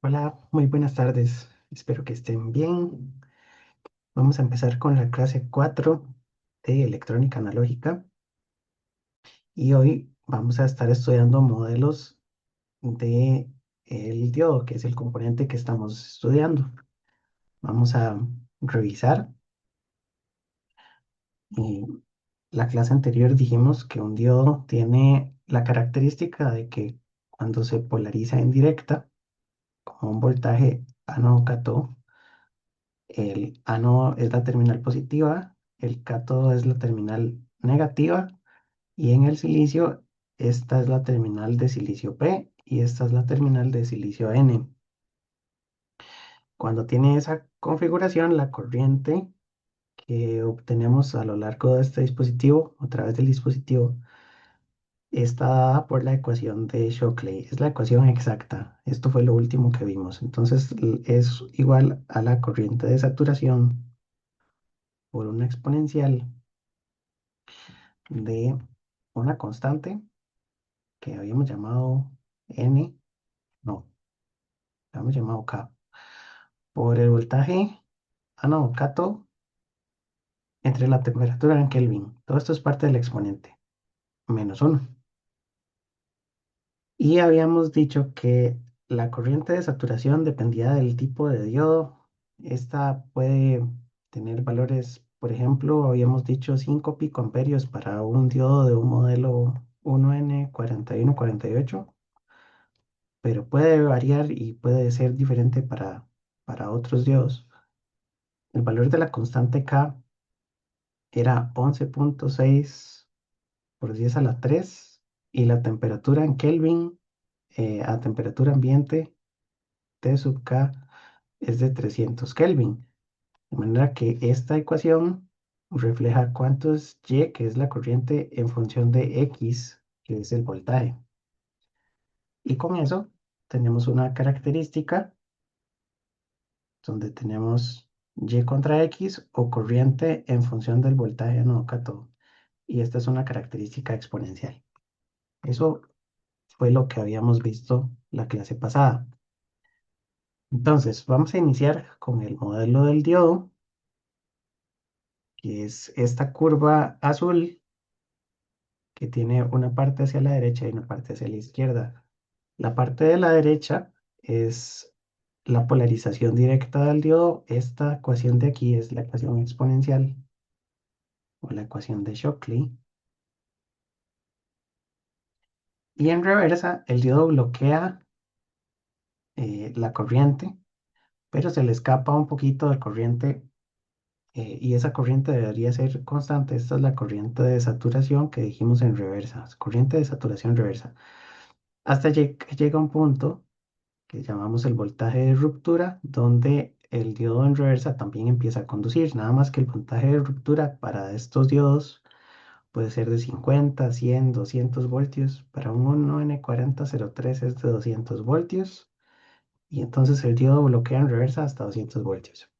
Hola, muy buenas tardes. Espero que estén bien. Vamos a empezar con la clase 4 de electrónica analógica y hoy vamos a estar estudiando modelos de el diodo, que es el componente que estamos estudiando. Vamos a revisar. eh, la clase anterior dijimos que un diodo tiene la característica de que cuando se polariza en directa, como un voltaje ánodo-cátodo, el ánodo es la terminal positiva, el cátodo es la terminal negativa y en el silicio esta es la terminal de silicio P y esta es la terminal de silicio N. Cuando tiene esa configuración, la corriente que obtenemos a lo largo de este dispositivo, a través del dispositivo, está dada por la ecuación de Shockley. Es la ecuación exacta. Esto fue lo último que vimos. Entonces es igual a la corriente de saturación por una exponencial de una constante que habíamos llamado N, no, la habíamos llamado K, por el voltaje cátodo entre la temperatura en Kelvin. Todo esto es parte del exponente, menos uno. Y habíamos dicho que la corriente de saturación dependía del tipo de diodo. Esta puede tener valores, por ejemplo, habíamos dicho 5 picoamperios para un diodo de un modelo 1N4148, pero puede variar y puede ser diferente para otros diodos. El valor de la constante K era 11,6 por 10 a la 3 y la temperatura en Kelvin a temperatura ambiente T sub K es de 300 Kelvin. De manera que esta ecuación refleja cuánto es Y, que es la corriente, en función de X, que es el voltaje. Y con eso tenemos una característica donde tenemos Y contra X o corriente en función del voltaje no cátodo. Y esta es una característica exponencial. Eso fue lo que habíamos visto la clase pasada. Entonces, vamos a iniciar con el modelo del diodo, que es esta curva azul que tiene una parte hacia la derecha y una parte hacia la izquierda. La parte de la derecha es la polarización directa del diodo. Esta ecuación de aquí es la ecuación exponencial o la ecuación de Shockley. Y en reversa, el diodo bloquea la corriente, pero se le escapa un poquito de corriente y esa corriente debería ser constante. Esta es la corriente de saturación que dijimos en reversa, corriente de saturación reversa. Hasta que llega un punto que llamamos el voltaje de ruptura, donde el diodo en reversa también empieza a conducir, nada más que el voltaje de ruptura para estos diodos puede ser de 50, 100, 200 voltios. Para un 1N4003 es de 200 voltios. Y entonces el diodo bloquea en reversa hasta 200 voltios.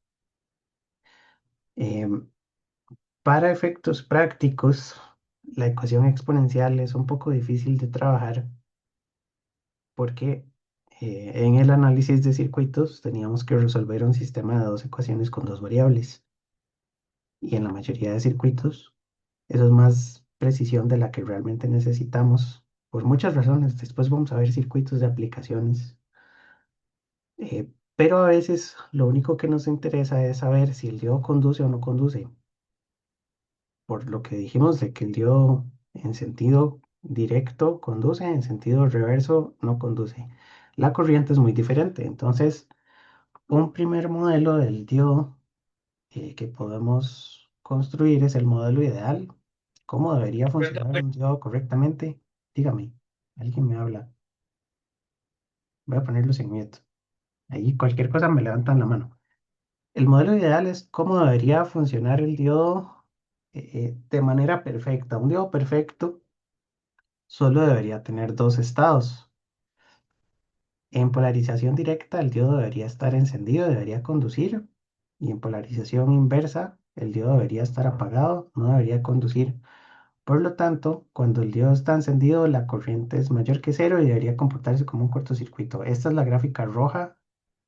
Em, para efectos prácticos, la ecuación exponencial es un poco difícil de trabajar porque en el análisis de circuitos teníamos que resolver un sistema de dos ecuaciones con dos variables. Y en la mayoría de circuitos, eso es más precisión de la que realmente necesitamos por muchas razones. Después vamos a ver circuitos de aplicaciones. Pero a veces lo único que nos interesa es saber si el diodo conduce o no conduce. Por lo que dijimos de que el diodo en sentido directo conduce, en sentido reverso no conduce. La corriente es muy diferente. Entonces, un primer modelo del diodo que podemos construir es el modelo ideal. ¿Cómo debería funcionar un diodo correctamente? Dígame, alguien me habla. Voy a ponerlos en mute. Ahí cualquier cosa me levantan la mano. El modelo ideal es cómo debería funcionar el diodo de manera perfecta. Un diodo perfecto solo debería tener dos estados. En polarización directa, el diodo debería estar encendido, debería conducir. Y en polarización inversa, el diodo debería estar apagado, no debería conducir. Por lo tanto, cuando el diodo está encendido, la corriente es mayor que cero y debería comportarse como un cortocircuito. Esta es la gráfica roja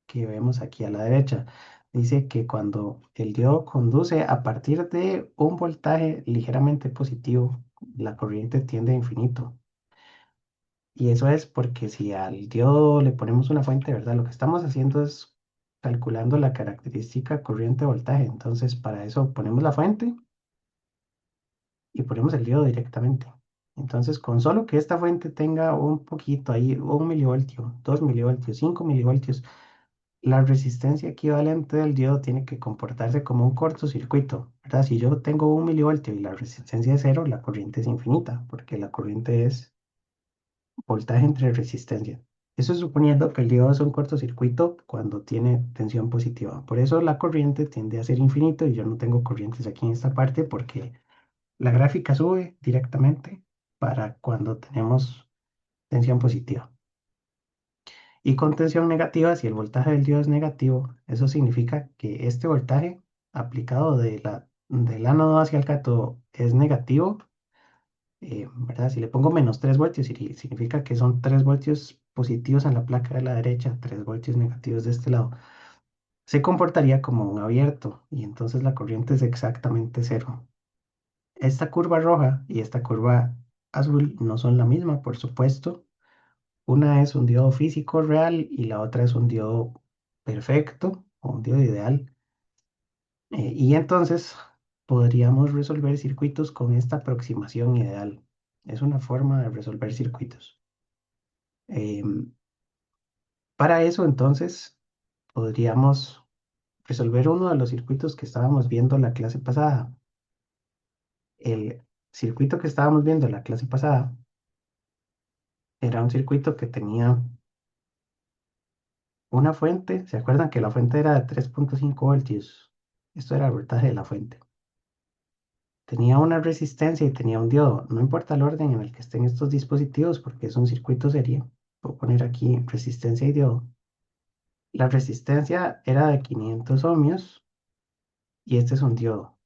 que vemos aquí a la derecha. Dice que cuando el diodo conduce a partir de un voltaje ligeramente positivo, la corriente tiende a infinito. Y eso es porque si al diodo le ponemos una fuente, ¿verdad? Lo que estamos haciendo es calculando la característica corriente-voltaje. Entonces, para eso ponemos la fuente y ponemos el diodo directamente. Entonces, con solo que esta fuente tenga un poquito ahí, 1 milivoltio, 2 milivoltios, 5 milivoltios, la resistencia equivalente del diodo tiene que comportarse como un cortocircuito, ¿verdad? Si yo tengo 1 milivoltio y la resistencia es cero, la corriente es infinita, porque la corriente es voltaje entre resistencia. Eso es suponiendo que el diodo es un cortocircuito cuando tiene tensión positiva. Por eso la corriente tiende a ser infinito y yo no tengo corrientes aquí en esta parte porque la gráfica sube directamente para cuando tenemos tensión positiva. Y con tensión negativa, si el voltaje del diodo es negativo, eso significa que este voltaje aplicado del ánodo hacia el cátodo es negativo, ¿verdad? Si le pongo -3 voltios, significa que son 3 voltios positivos en la placa de la derecha, 3 voltios negativos de este lado. Se comportaría como un abierto y entonces la corriente es exactamente cero. Esta curva roja y esta curva azul no son la misma, por supuesto. Una es un diodo físico real y la otra es un diodo perfecto o un diodo ideal. Y entonces podríamos resolver circuitos con esta aproximación ideal. Es una forma de resolver circuitos. Em, para eso entonces podríamos resolver uno de los circuitos que estábamos viendo la clase pasada. El circuito que estábamos viendo la clase pasada era un circuito que tenía una fuente. ¿Se acuerdan que la fuente era de 3,5 voltios? Esto era el voltaje de la fuente. Tenía una resistencia y tenía un diodo. No importa el orden en el que estén estos dispositivos porque es un circuito serie. Voy a poner aquí resistencia y diodo. La resistencia era de 500 ohmios y este es un diodo.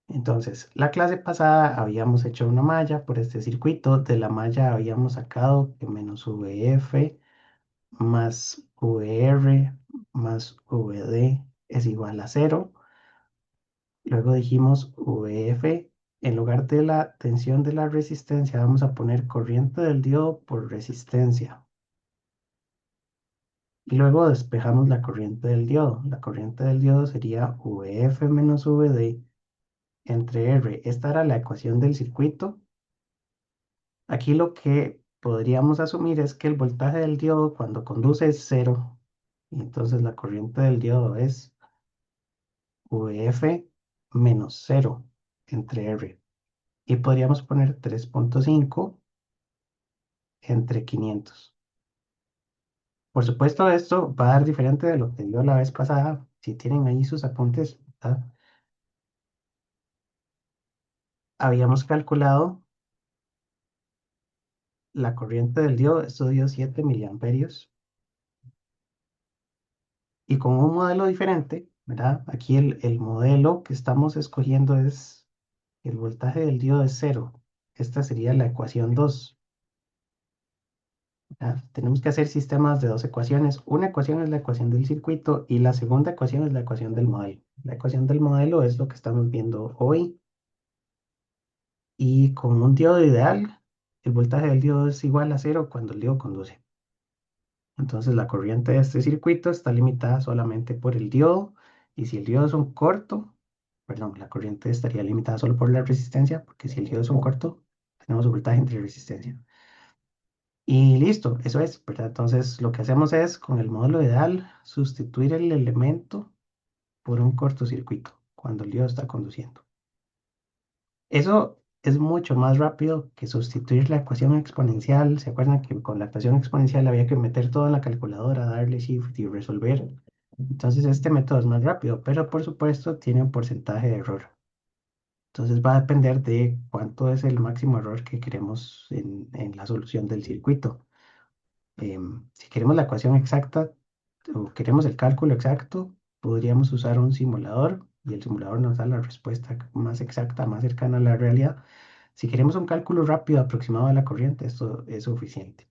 Entonces, la clase pasada habíamos hecho una malla por este circuito. De la malla habíamos sacado que menos VF más VR más VD es igual a cero. Luego dijimos VF, en lugar de la tensión de la resistencia, vamos a poner corriente del diodo por resistencia. Y luego despejamos la corriente del diodo. La corriente del diodo sería VF menos VD entre R. Esta era la ecuación del circuito. Aquí lo que podríamos asumir es que el voltaje del diodo cuando conduce es cero. Y entonces la corriente del diodo es VF menos cero entre R. Y podríamos poner 3,5 entre 500. Por supuesto, esto va a dar diferente de lo que dio la vez pasada. Si tienen ahí sus apuntes, ¿verdad? Habíamos calculado la corriente del diodo, esto dio 7 miliamperios. Y con un modelo diferente, ¿verdad? Aquí el modelo que estamos escogiendo es el voltaje del diodo es cero. Esta sería la ecuación 2. ¿Verdad? Tenemos que hacer sistemas de dos ecuaciones. Una ecuación es la ecuación del circuito y la segunda ecuación es la ecuación del modelo. La ecuación del modelo es lo que estamos viendo hoy. Y con un diodo ideal, el voltaje del diodo es igual a cero cuando el diodo conduce. Entonces la corriente de este circuito está limitada solamente por el diodo. Y si el diodo es un corto, perdón, la corriente estaría limitada solo por la resistencia, porque si el diodo es un corto, tenemos un voltaje entre resistencia. Y listo, eso es, ¿verdad? Entonces lo que hacemos es, con el módulo ideal, sustituir el elemento por un cortocircuito cuando el diodo está conduciendo. Eso es mucho más rápido que sustituir la ecuación exponencial. ¿Se acuerdan que con la ecuación exponencial había que meter todo en la calculadora, darle shift y resolver? Entonces este método es más rápido, pero por supuesto tiene un porcentaje de error. Entonces va a depender de cuánto es el máximo error que queremos en la solución del circuito. Si queremos la ecuación exacta o queremos el cálculo exacto, podríamos usar un simulador y el simulador nos da la respuesta más exacta, más cercana a la realidad. Si queremos un cálculo rápido aproximado de la corriente, esto es suficiente.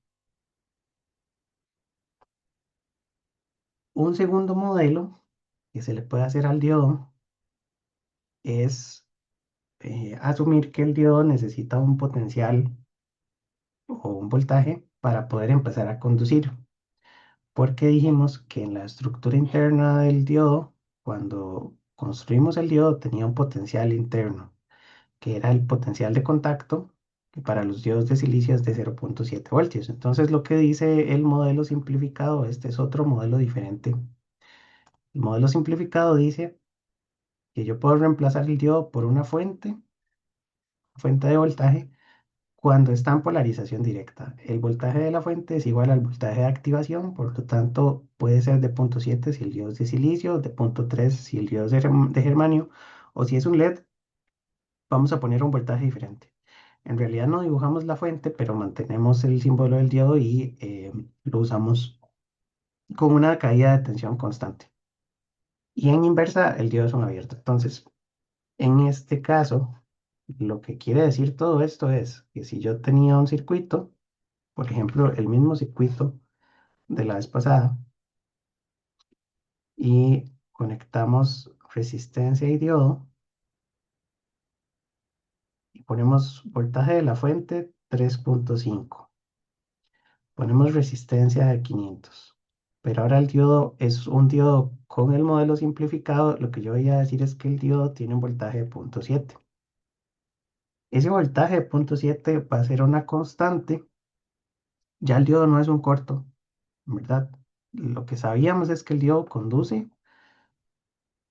Un segundo modelo que se le puede hacer al diodo es asumir que el diodo necesita un potencial o un voltaje para poder empezar a conducir, porque dijimos que en la estructura interna del diodo, cuando construimos el diodo, tenía un potencial interno, que era el potencial de contacto, que para los diodos de silicio es de 0,7 voltios. Entonces, lo que dice el modelo simplificado, este es otro modelo diferente. El modelo simplificado dice que yo puedo reemplazar el diodo por una fuente de voltaje, cuando está en polarización directa. El voltaje de la fuente es igual al voltaje de activación, por lo tanto puede ser de 0,7 si el diodo es de silicio, de 0,3 si el diodo es de germanio, o si es un LED, vamos a poner un voltaje diferente. En realidad no dibujamos la fuente, pero mantenemos el símbolo del diodo y lo usamos con una caída de tensión constante. Y en inversa, el diodo es un abierto. Entonces, en este caso, lo que quiere decir todo esto es que si yo tenía un circuito, por ejemplo, el mismo circuito de la vez pasada, y conectamos resistencia y diodo, y ponemos voltaje de la fuente 3,5, ponemos resistencia de 500. Pero ahora el diodo es un diodo con el modelo simplificado. Lo que yo voy a decir es que el diodo tiene un voltaje de 0,7. Ese voltaje de 0,7 va a ser una constante. Ya el diodo no es un corto, ¿verdad? Lo que sabíamos es que el diodo conduce.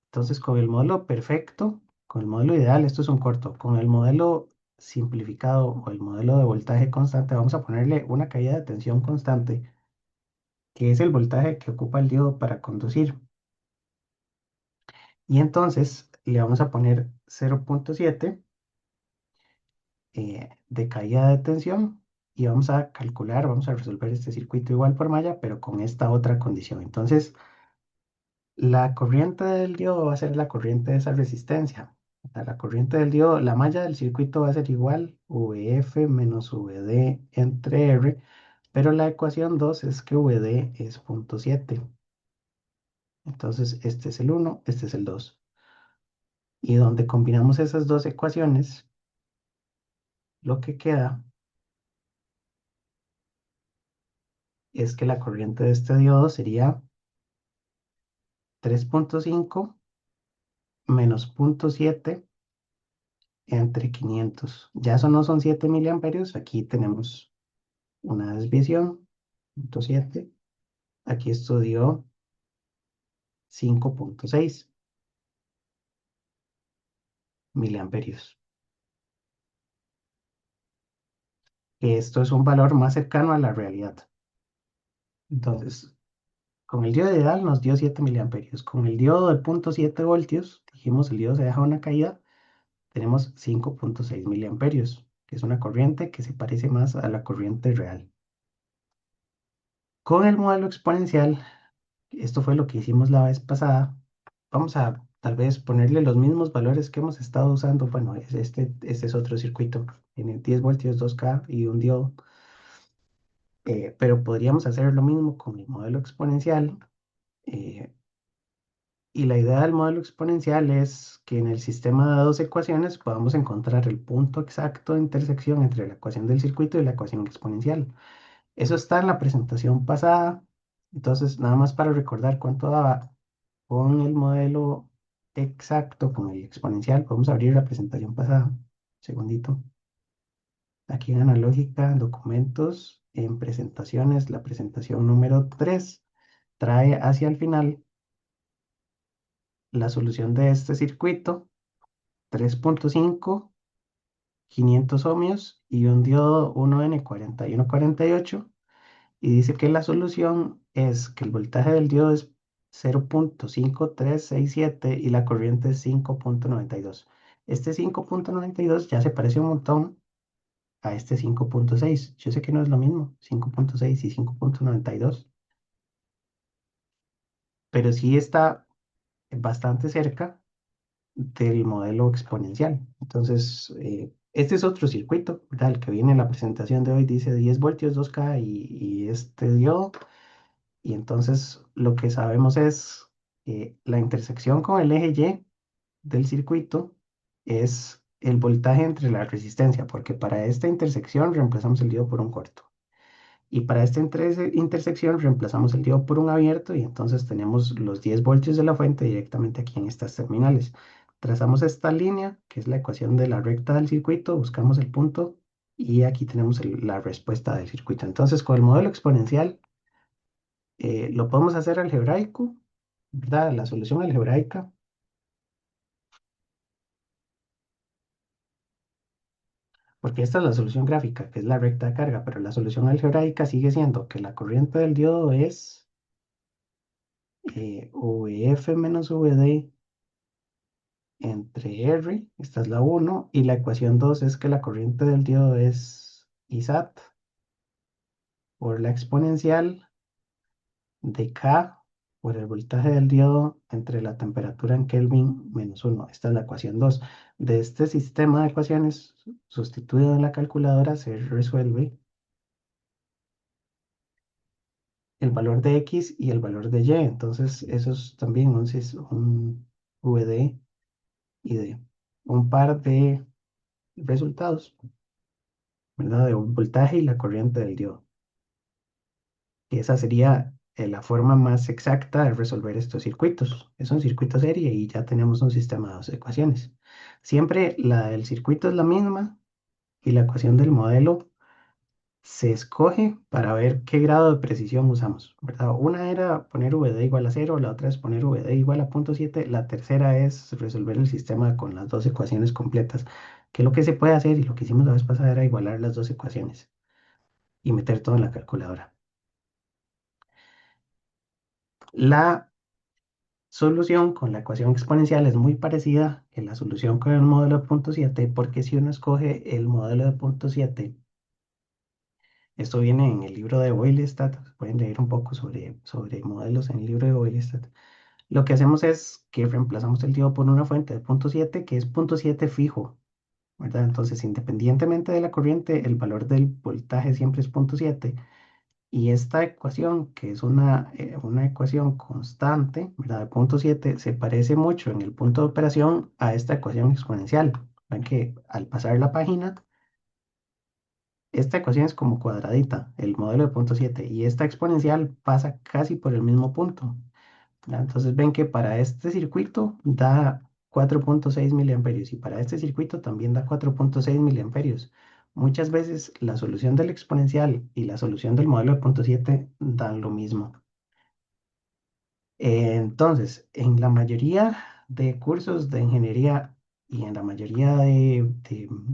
Entonces, con el modelo perfecto, con el modelo ideal, esto es un corto. Con el modelo simplificado o el modelo de voltaje constante, vamos a ponerle una caída de tensión constante, que es el voltaje que ocupa el diodo para conducir. Y entonces le vamos a poner 0,7 de caída de tensión, y vamos a calcular, vamos a resolver este circuito igual por malla, pero con esta otra condición. Entonces, la corriente del diodo va a ser la corriente de esa resistencia. O sea, la corriente del diodo, la malla del circuito va a ser igual VF menos VD entre R, pero la ecuación 2 es que VD es 0,7. Entonces, este es el uno, este es el 2. Y donde combinamos esas dos ecuaciones, lo que queda es que la corriente de este diodo sería 3,5 menos 0,7 entre 500. Ya eso no son 7 miliamperios, aquí tenemos una desviación, 0,7. Aquí estudió 5,6 miliamperios. Esto es un valor más cercano a la realidad. Entonces, con el diodo ideal nos dio 7 miliamperios. Con el diodo de 0,7 voltios, dijimos el diodo se deja una caída, tenemos 5,6 miliamperios, que es una corriente que se parece más a la corriente real. Con el modelo exponencial, esto fue lo que hicimos la vez pasada. Vamos a tal vez ponerle los mismos valores que hemos estado usando. Bueno, este es otro circuito. Tiene 10 voltios, 2K y un diodo. Pero podríamos hacer lo mismo con el modelo exponencial. eh, y la idea del modelo exponencial es que en el sistema de dos ecuaciones podamos encontrar el punto exacto de intersección entre la ecuación del circuito y la ecuación exponencial. Eso está en la presentación pasada. Entonces, nada más para recordar cuánto daba con el modelo exacto, con el exponencial. Vamos a abrir la presentación pasada. Un segundito. Aquí en Analógica, documentos, en presentaciones, la presentación número 3 trae hacia el final la solución de este circuito: 3,5, 500 ohmios y un diodo 1N4148. Y dice que la solución es que el voltaje del diodo es 0,5367 y la corriente es 5,92. Este 5,92 ya se parece un montón a este 5,6. Yo sé que no es lo mismo, 5,6 y 5,92, pero sí está bastante cerca del modelo exponencial. Entonces, este es otro circuito, ¿verdad? El que viene en la presentación de hoy dice 10 voltios, 2K y este diodo. Y entonces lo que sabemos es que la intersección con el eje Y del circuito es el voltaje entre la resistencia, porque para esta intersección reemplazamos el diodo por un corto. Y para esta intersección reemplazamos el diodo por un abierto y entonces tenemos los 10 voltios de la fuente directamente aquí en estas terminales. Trazamos esta línea, que es la ecuación de la recta del circuito, buscamos el punto y aquí tenemos la respuesta del circuito. Entonces, con el modelo exponencial lo podemos hacer algebraico, ¿verdad? La solución algebraica, porque esta es la solución gráfica, que es la recta de carga, pero la solución algebraica sigue siendo que la corriente del diodo es VF menos VD entre R, esta es la uno y la ecuación 2 es que la corriente del diodo es ISAT por la exponencial de K por el voltaje del diodo entre la temperatura en Kelvin menos uno. Esta es la ecuación 2. De este sistema de ecuaciones sustituido en la calculadora se resuelve el valor de X y el valor de Y. Entonces, eso es también un VD y de un par de resultados, ¿verdad? De un voltaje y la corriente del diodo. Y esa sería la forma más exacta de resolver estos circuitos. Es un circuito serie y ya tenemos un sistema de dos ecuaciones. Siempre la del circuito es la misma y la ecuación del modelo se escoge para ver qué grado de precisión usamos, ¿verdad? Una era poner VD igual a cero, la otra es poner VD igual a 0,7, la tercera es resolver el sistema con las dos ecuaciones completas, que lo que se puede hacer y lo que hicimos la vez pasada era igualar las dos ecuaciones y meter todo en la calculadora. La solución con la ecuación exponencial es muy parecida que la solución con el modelo de punto 7, porque si uno escoge el modelo de punto 7, esto viene en el libro de Boylestad, pueden leer un poco sobre modelos en el libro de Boylestad. Lo que hacemos es que reemplazamos el diodo por una fuente de punto 7 que es punto 7 fijo, ¿verdad? Entonces, independientemente de la corriente, el valor del voltaje siempre es punto 7. Y esta ecuación, que es una ecuación constante, ¿verdad? De punto 7, se parece mucho en el punto de operación a esta ecuación exponencial. Ven que al pasar la página, esta ecuación es como cuadradita, el modelo de punto 7, y esta exponencial pasa casi por el mismo punto. ¿Ya? Entonces ven que para este circuito da 4,6 miliamperios y para este circuito también da 4,6 miliamperios. Muchas veces la solución del exponencial y la solución del modelo de punto 7 dan lo mismo. Entonces, en la mayoría de cursos de ingeniería y en la mayoría de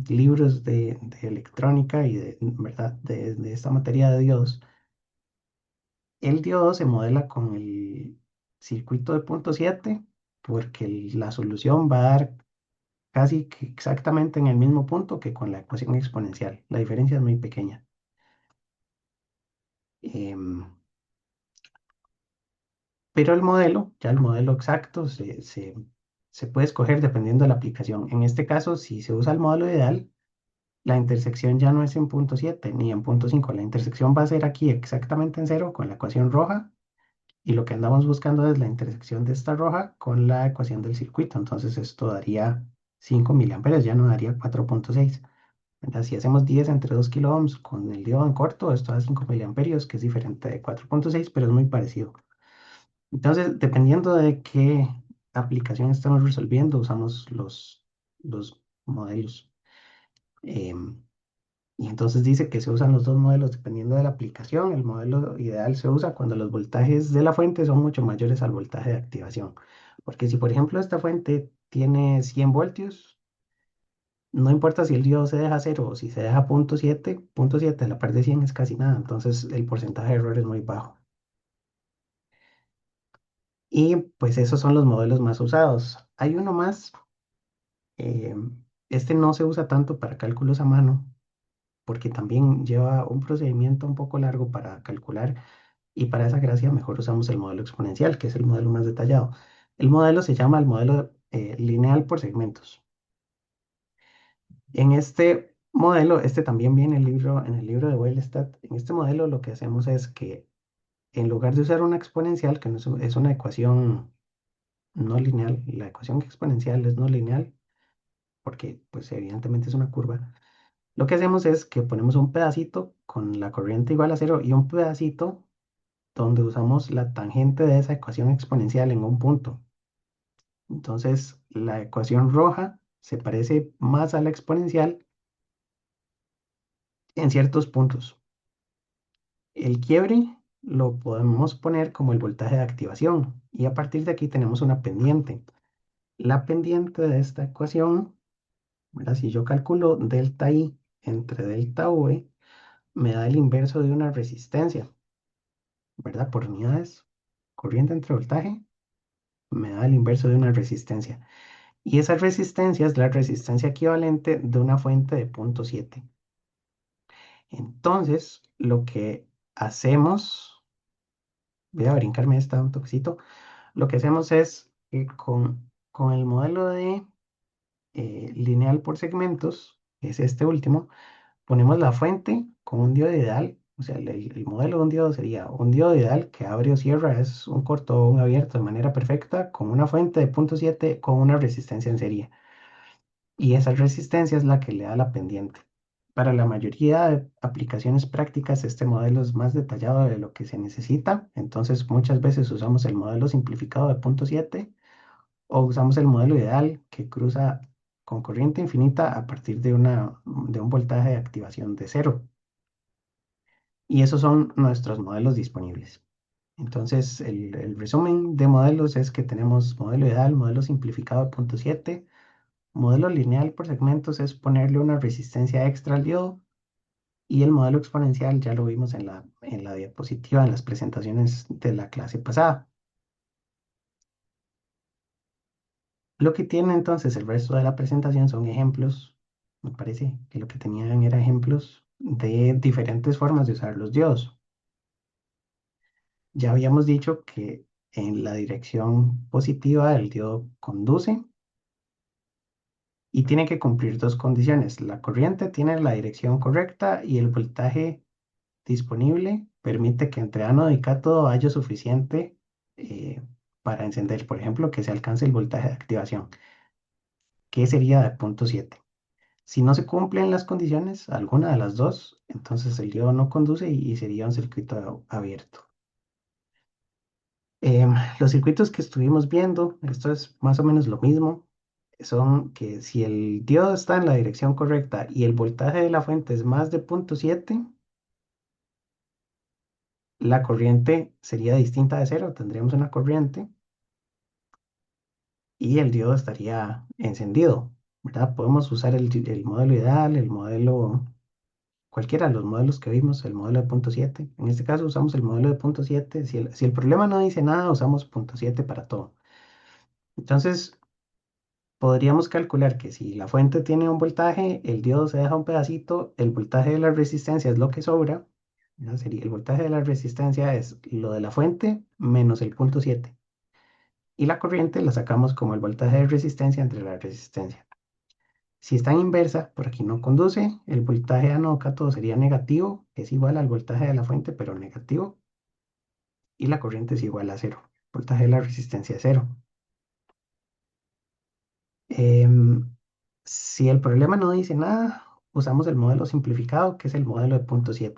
libros de electrónica y ¿verdad? De esta materia de diodos, el diodo se modela con el circuito de punto 7 porque la solución va a dar casi que exactamente en el mismo punto que con la ecuación exponencial. La diferencia es muy pequeña. Em, pero el modelo, ya el modelo exacto, se puede escoger dependiendo de la aplicación. En este caso, si se usa el modelo ideal, la intersección ya no es en punto 7 ni en punto 5. La intersección va a ser aquí exactamente en cero con la ecuación roja. Y lo que andamos buscando es la intersección de esta roja con la ecuación del circuito. Entonces esto daría 5 miliamperios, ya no daría 4,6. ¿Verdad? Si hacemos 10 entre 2 kilo ohms con el diodo en corto, esto da 5 miliamperios, que es diferente de 4,6, pero es muy parecido. Entonces, dependiendo de qué aplicación estamos resolviendo, usamos los modelos. Em, y entonces dice que se usan los dos modelos dependiendo de la aplicación. El modelo ideal se usa cuando los voltajes de la fuente son mucho mayores al voltaje de activación. Porque si, por ejemplo, esta fuente tiene 100 voltios, no importa si el diodo se deja cero o si se deja punto 7 a la par de 100 es casi nada. Entonces, el porcentaje de error es muy bajo. Y pues esos son los modelos más usados. Hay uno más, eh, este no se usa tanto para cálculos a mano, porque también lleva un procedimiento un poco largo para calcular y para esa gracia mejor usamos el modelo exponencial, que es el modelo más detallado. El modelo se llama el modelo lineal por segmentos. En este modelo, este también viene en el libro de Weilstadt. En este modelo lo que hacemos es que en lugar de usar una exponencial, que no es una ecuación no lineal, la ecuación exponencial es no lineal, porque pues evidentemente es una curva, lo que hacemos es que ponemos un pedacito con la corriente igual a cero y un pedacito donde usamos la tangente de esa ecuación exponencial en un punto. Entonces, la ecuación roja se parece más a la exponencial en ciertos puntos. El quiebre lo podemos poner como el voltaje de activación y a partir de aquí tenemos una pendiente. La pendiente de esta ecuación, ¿verdad? Si yo calculo delta I entre delta V, me da el inverso de una resistencia, ¿verdad? Por unidades, corriente entre voltaje, me da el inverso de una resistencia. Y esa resistencia es la resistencia equivalente de una fuente de 0,7. Entonces, lo que hacemos, voy a brincarme esta un toquecito, lo que hacemos es que con el modelo de lineal por segmentos, que es este último, ponemos la fuente con un diodo ideal, o sea, el modelo de un diodo sería un diodo ideal que abre o cierra, es un corto o un abierto de manera perfecta, con una fuente de 0,7 con una resistencia en serie. Y esa resistencia es la que le da la pendiente. Para la mayoría de aplicaciones prácticas, este modelo es más detallado de lo que se necesita, entonces muchas veces usamos el modelo simplificado de 0,7 o usamos el modelo ideal que cruza con corriente infinita a partir de un voltaje de activación de cero. Y esos son nuestros modelos disponibles. Entonces, el resumen de modelos es que tenemos modelo ideal, modelo simplificado de 0,7, modelo lineal por segmentos es ponerle una resistencia extra al diodo y el modelo exponencial ya lo vimos en la diapositiva, en las presentaciones de la clase pasada. Lo que tiene entonces el resto de la presentación son ejemplos, me parece que lo que tenían era ejemplos de diferentes formas de usar los diodos. Ya habíamos dicho que en la dirección positiva el diodo conduce y tiene que cumplir dos condiciones. La corriente tiene la dirección correcta y el voltaje disponible permite que entre ánodo y cátodo haya suficiente eh, para encender, por ejemplo, que se alcance el voltaje de activación, que sería de 0,7. Si no se cumplen las condiciones, alguna de las dos, entonces el diodo no conduce y sería un circuito abierto. Los circuitos que estuvimos viendo, esto es más o menos lo mismo, son que si el diodo está en la dirección correcta y el voltaje de la fuente es más de 0,7, la corriente sería distinta de cero, tendríamos una corriente y el diodo estaría encendido, ¿verdad? Podemos usar el modelo ideal, el modelo, cualquiera de los modelos que vimos, el modelo de 0,7. En este caso usamos el modelo de 0,7. Si el problema no dice nada, usamos 0,7 para todo. Entonces, podríamos calcular que si la fuente tiene un voltaje, el diodo se deja un pedacito, el voltaje de la resistencia es lo que sobra, ¿verdad? Sería, el voltaje de la resistencia es lo de la fuente menos el 0,7. Y la corriente la sacamos como el voltaje de resistencia entre la resistencia. Si está en inversa, por aquí no conduce, el voltaje ánodo cátodo sería negativo, es igual al voltaje de la fuente, pero negativo, y la corriente es igual a cero. Voltaje de la resistencia es cero. Em, si el problema no dice nada, usamos el modelo simplificado, que es el modelo de 0,7.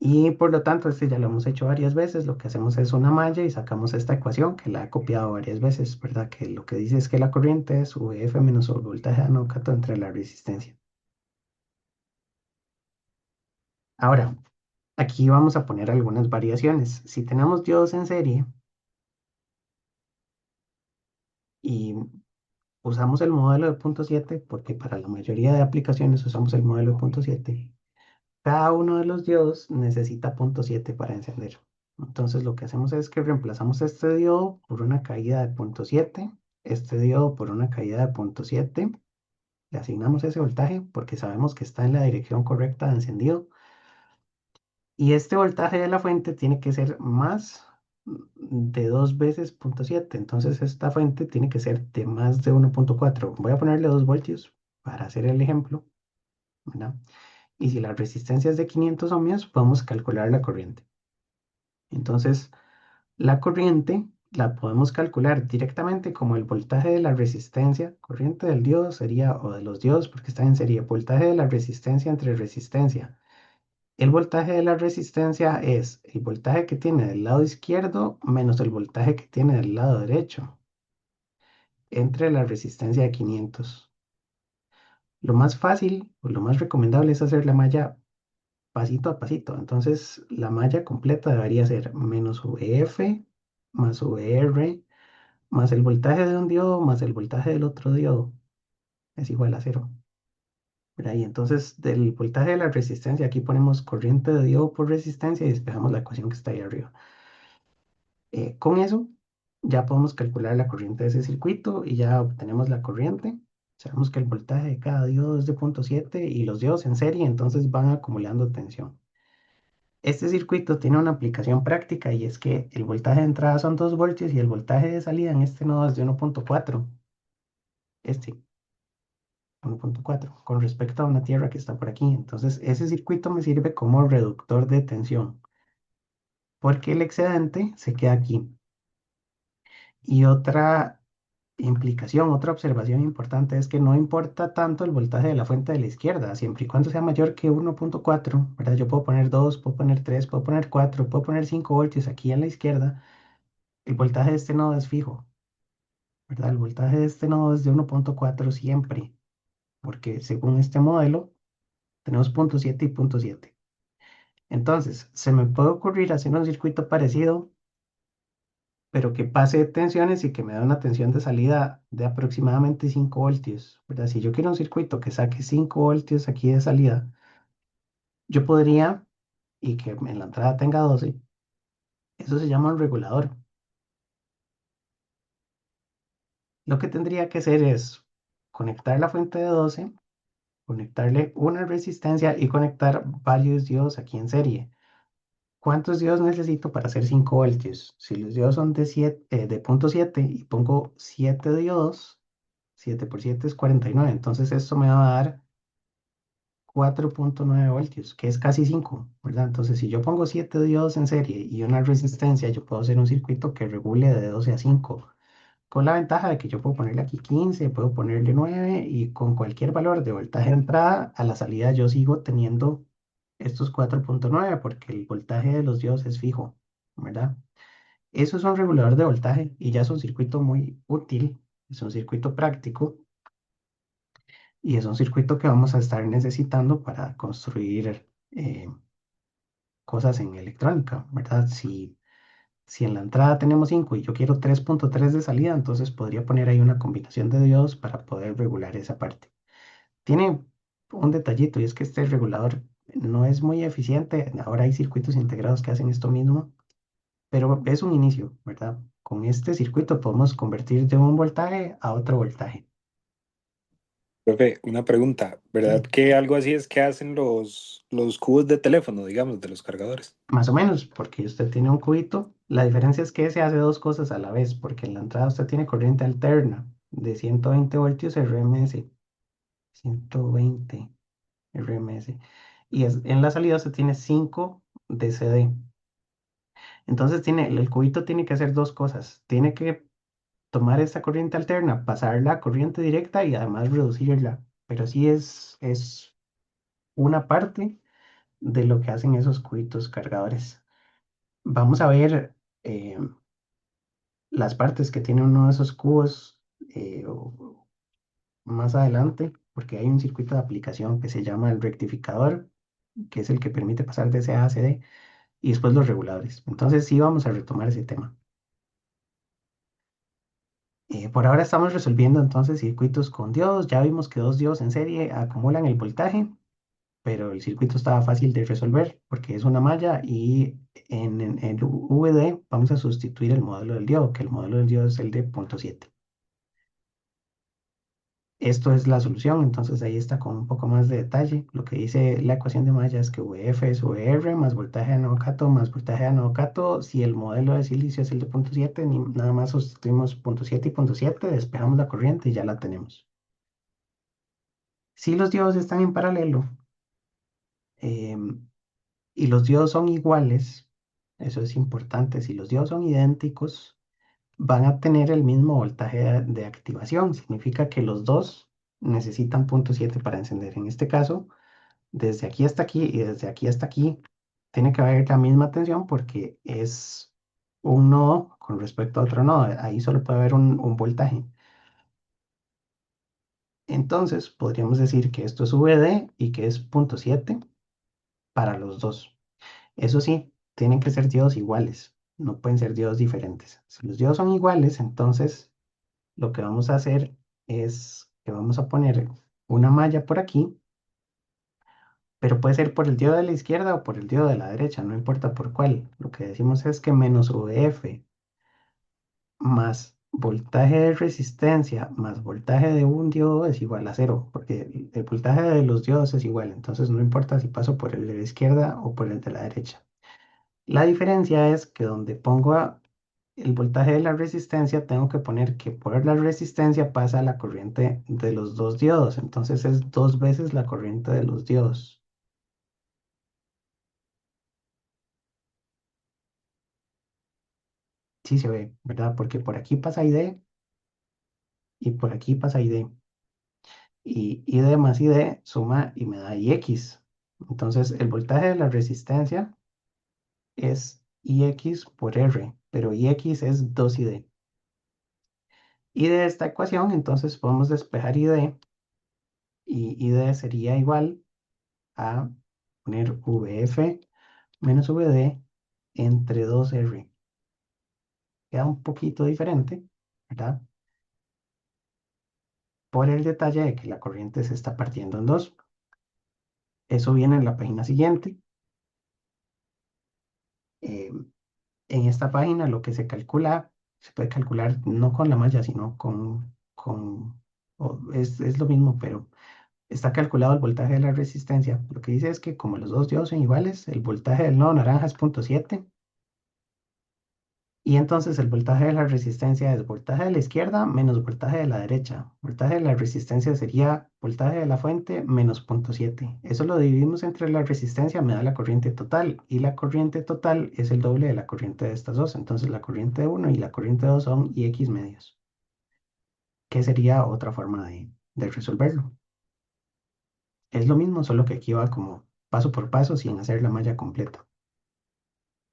Y por lo tanto, este ya lo hemos hecho varias veces. Lo que hacemos es una malla y sacamos esta ecuación que la he copiado varias veces, ¿verdad? Que lo que dice es que la corriente es VF menos el voltaje anócato entre la resistencia. Ahora, aquí vamos a poner algunas variaciones. Si tenemos diodos en serie y usamos el modelo de 0,7, porque para la mayoría de aplicaciones usamos el modelo de 0,7, cada uno de los diodos necesita 0,7 para encender. Entonces lo que hacemos es que reemplazamos este diodo por una caída de 0,7, este diodo por una caída de 0,7, le asignamos ese voltaje porque sabemos que está en la dirección correcta de encendido y este voltaje de la fuente tiene que ser más de dos veces 0,7, entonces esta fuente tiene que ser de más de 1,4. Voy a ponerle 2 voltios para hacer el ejemplo, ¿verdad? Y si la resistencia es de 500 ohmios, podemos calcular la corriente. Entonces, la corriente la podemos calcular directamente como el voltaje de la resistencia. Corriente del diodo sería, o de los diodos, porque están en serie, voltaje de la resistencia entre resistencia. El voltaje de la resistencia es el voltaje que tiene del lado izquierdo menos el voltaje que tiene del lado derecho entre la resistencia de 500. Lo más fácil o lo más recomendable es hacer la malla pasito a pasito. Entonces, la malla completa debería ser menos VF más VR más el voltaje de un diodo más el voltaje del otro diodo es igual a cero. ¿Verdad? Y entonces, del voltaje de la resistencia, aquí ponemos corriente de diodo por resistencia y despejamos la ecuación que está ahí arriba. Con eso, ya podemos calcular la corriente de ese circuito y ya obtenemos la corriente. Sabemos que el voltaje de cada diodo es de 0,7 y los diodos en serie entonces van acumulando tensión. Este circuito tiene una aplicación práctica y es que el voltaje de entrada son 2 voltios y el voltaje de salida en este nodo es de 1,4. Este, 1,4 con respecto a una tierra que está por aquí. Entonces, ese circuito me sirve como reductor de tensión porque el excedente se queda aquí. Y otra implicación, otra observación importante es que no importa tanto el voltaje de la fuente de la izquierda, siempre y cuando sea mayor que 1,4, ¿verdad? Yo puedo poner 2, puedo poner 3, puedo poner 4, puedo poner 5 voltios aquí a la izquierda. El voltaje de este nodo es fijo, ¿verdad? El voltaje de este nodo es de 1,4 siempre, porque según este modelo tenemos 0,7 y 0,7. Entonces, se me puede ocurrir hacer un circuito parecido pero que pase tensiones y que me da una tensión de salida de aproximadamente 5 voltios, ¿verdad? Si yo quiero un circuito que saque 5 voltios aquí de salida, yo podría, y que en la entrada tenga 12, eso se llama un regulador. Lo que tendría que hacer es conectar la fuente de 12, conectarle una resistencia y conectar varios diodos aquí en serie. ¿Cuántos diodos necesito para hacer 5 voltios? Si los diodos son de 7, de 0,7 y pongo 7 diodos, 7 por 7 es 49. Entonces esto me va a dar 4,9 voltios, que es casi 5, ¿verdad? Entonces si yo pongo 7 diodos en serie y una resistencia, yo puedo hacer un circuito que regule de 12 a 5, con la ventaja de que yo puedo ponerle aquí 15, puedo ponerle 9 y con cualquier valor de voltaje de entrada a la salida yo sigo teniendo estos 4,9 porque el voltaje de los diodos es fijo, ¿verdad? Eso es un regulador de voltaje y ya es un circuito muy útil, es un circuito práctico y es un circuito que vamos a estar necesitando para construir cosas en electrónica, ¿verdad? Si en la entrada tenemos 5 y yo quiero 3,3 de salida, entonces podría poner ahí una combinación de diodos para poder regular esa parte. Tiene un detallito y es que este regulador no es muy eficiente. Ahora hay circuitos integrados que hacen esto mismo, pero es un inicio, ¿verdad? Con este circuito podemos convertir de un voltaje a otro voltaje. Profe, una pregunta, ¿verdad Sí, que algo así es que hacen los cubos de teléfono, digamos, de los cargadores? más o menos, porque usted tiene un cubito. La diferencia es que se hace dos cosas a la vez, porque en la entrada usted tiene corriente alterna de 120 voltios RMS, 120 RMS, y en la salida usted tiene 5 DCD. Entonces el cubito tiene que hacer dos cosas. Tiene que tomar esta corriente alterna, pasarla a corriente directa y además reducirla. Pero sí es una parte de lo que hacen esos cubitos cargadores. Vamos a ver las partes que tiene uno de esos cubos más adelante, porque hay un circuito de aplicación que se llama el rectificador, que es el que permite pasar de C a CD, y después los reguladores. Entonces sí vamos a retomar ese tema. Por ahora estamos resolviendo entonces circuitos con diodos. Ya vimos que dos diodos en serie acumulan el voltaje, pero el circuito estaba fácil de resolver porque es una malla y en el VD vamos a sustituir el modelo del diodo, que el modelo del diodo es el de 0,7. Esto es la solución, entonces ahí está con un poco más de detalle. Lo que dice la ecuación de malla es que VF es VR más voltaje de anodo cato más voltaje de anodo cato. Si el modelo de silicio es el de 0,7, nada más sustituimos 0,7 y 0,7, despejamos la corriente y ya la tenemos. Si los diodos están en paralelo, em, y los diodos son iguales, eso es importante, si los diodos son idénticos, van a tener el mismo voltaje de activación. Significa que los dos necesitan 0,7 para encender. En este caso, desde aquí hasta aquí y desde aquí hasta aquí, tiene que haber la misma tensión porque es un nodo con respecto a otro nodo. Ahí solo puede haber un voltaje. Entonces, podríamos decir que esto es VD y que es 0,7 para los dos. Eso sí, tienen que ser diodos iguales, no pueden ser diodos diferentes. Si los diodos son iguales, entonces lo que vamos a hacer es que vamos a poner una malla por aquí, pero puede ser por el diodo de la izquierda o por el diodo de la derecha, no importa por cuál. Lo que decimos es que menos VF más voltaje de resistencia más voltaje de un diodo es igual a cero, porque el voltaje de los diodos es igual, entonces no importa si paso por el de la izquierda o por el de la derecha. La diferencia es que donde pongo el voltaje de la resistencia, tengo que poner que por la resistencia pasa la corriente de los dos diodos. Entonces es dos veces la corriente de los diodos. Sí se ve, ¿verdad? Porque por aquí pasa ID y por aquí pasa ID. Y ID más ID suma y me da IX. Entonces el voltaje de la resistencia es IX por R, pero IX es 2ID. Y de esta ecuación, entonces podemos despejar ID y ID sería igual a poner VF menos VD entre 2R. Queda un poquito diferente, ¿verdad? Por el detalle de que la corriente se está partiendo en dos. Eso viene en la página siguiente. Eh, en esta página lo que se calcula, se puede calcular no con la malla, sino es lo mismo, pero está calculado el voltaje de la resistencia. Lo que dice es que como los dos diodos son iguales, el voltaje del nodo naranja es 0,7. Y entonces el voltaje de la resistencia es voltaje de la izquierda menos voltaje de la derecha. Voltaje de la resistencia sería voltaje de la fuente menos 0,7. Eso lo dividimos entre la resistencia, me da la corriente total. Y la corriente total es el doble de la corriente de estas dos. Entonces la corriente de uno y la corriente de dos son IX medios, que sería otra forma de resolverlo. Es lo mismo, solo que aquí va como paso por paso sin hacer la malla completa.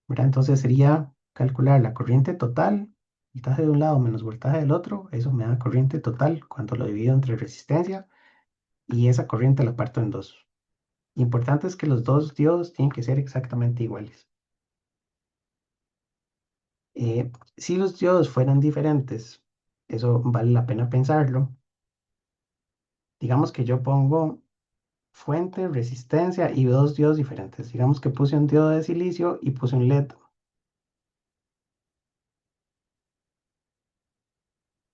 ¿Verdad? Entonces sería calcular la corriente total, voltaje de un lado menos voltaje del otro, eso me da corriente total cuando lo divido entre resistencia y esa corriente la parto en dos. Importante es que los dos diodos tienen que ser exactamente iguales. Si los diodos fueran diferentes, eso vale la pena pensarlo. Digamos que yo pongo fuente, resistencia y dos diodos diferentes. Digamos que puse un diodo de silicio y puse un LED.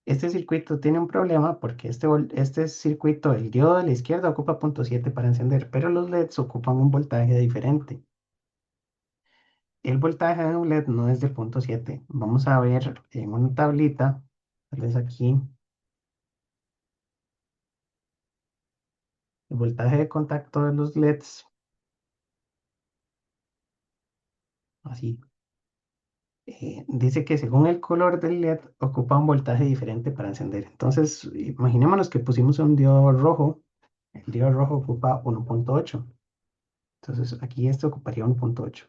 Este circuito tiene un problema porque este circuito, el diodo de la izquierda ocupa 0,7 para encender, pero los LEDs ocupan un voltaje diferente. El voltaje de un LED no es de 0,7. Vamos a ver en una tablita, tal vez aquí, el voltaje de contacto de los LEDs, así. Dice que según el color del LED ocupa un voltaje diferente para encender. Entonces, imaginémonos que pusimos un diodo rojo. El diodo rojo ocupa 1,8. Entonces, aquí este ocuparía 1,8.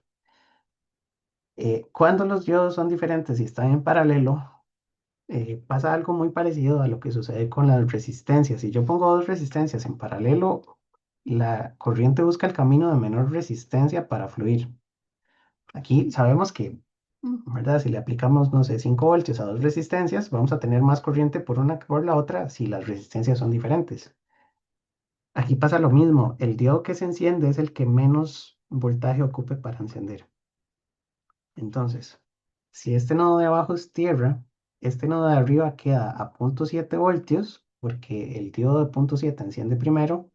Cuando los diodos son diferentes y están en paralelo, pasa algo muy parecido a lo que sucede con las resistencias. Si yo pongo dos resistencias en paralelo, la corriente busca el camino de menor resistencia para fluir. Aquí sabemos que, ¿verdad? Si le aplicamos, no sé, 5 voltios a dos resistencias, vamos a tener más corriente por una que por la otra si las resistencias son diferentes. Aquí pasa lo mismo. El diodo que se enciende es el que menos voltaje ocupe para encender. Entonces, si este nodo de abajo es tierra, este nodo de arriba queda a 0,7 voltios, porque el diodo de 0,7 enciende primero,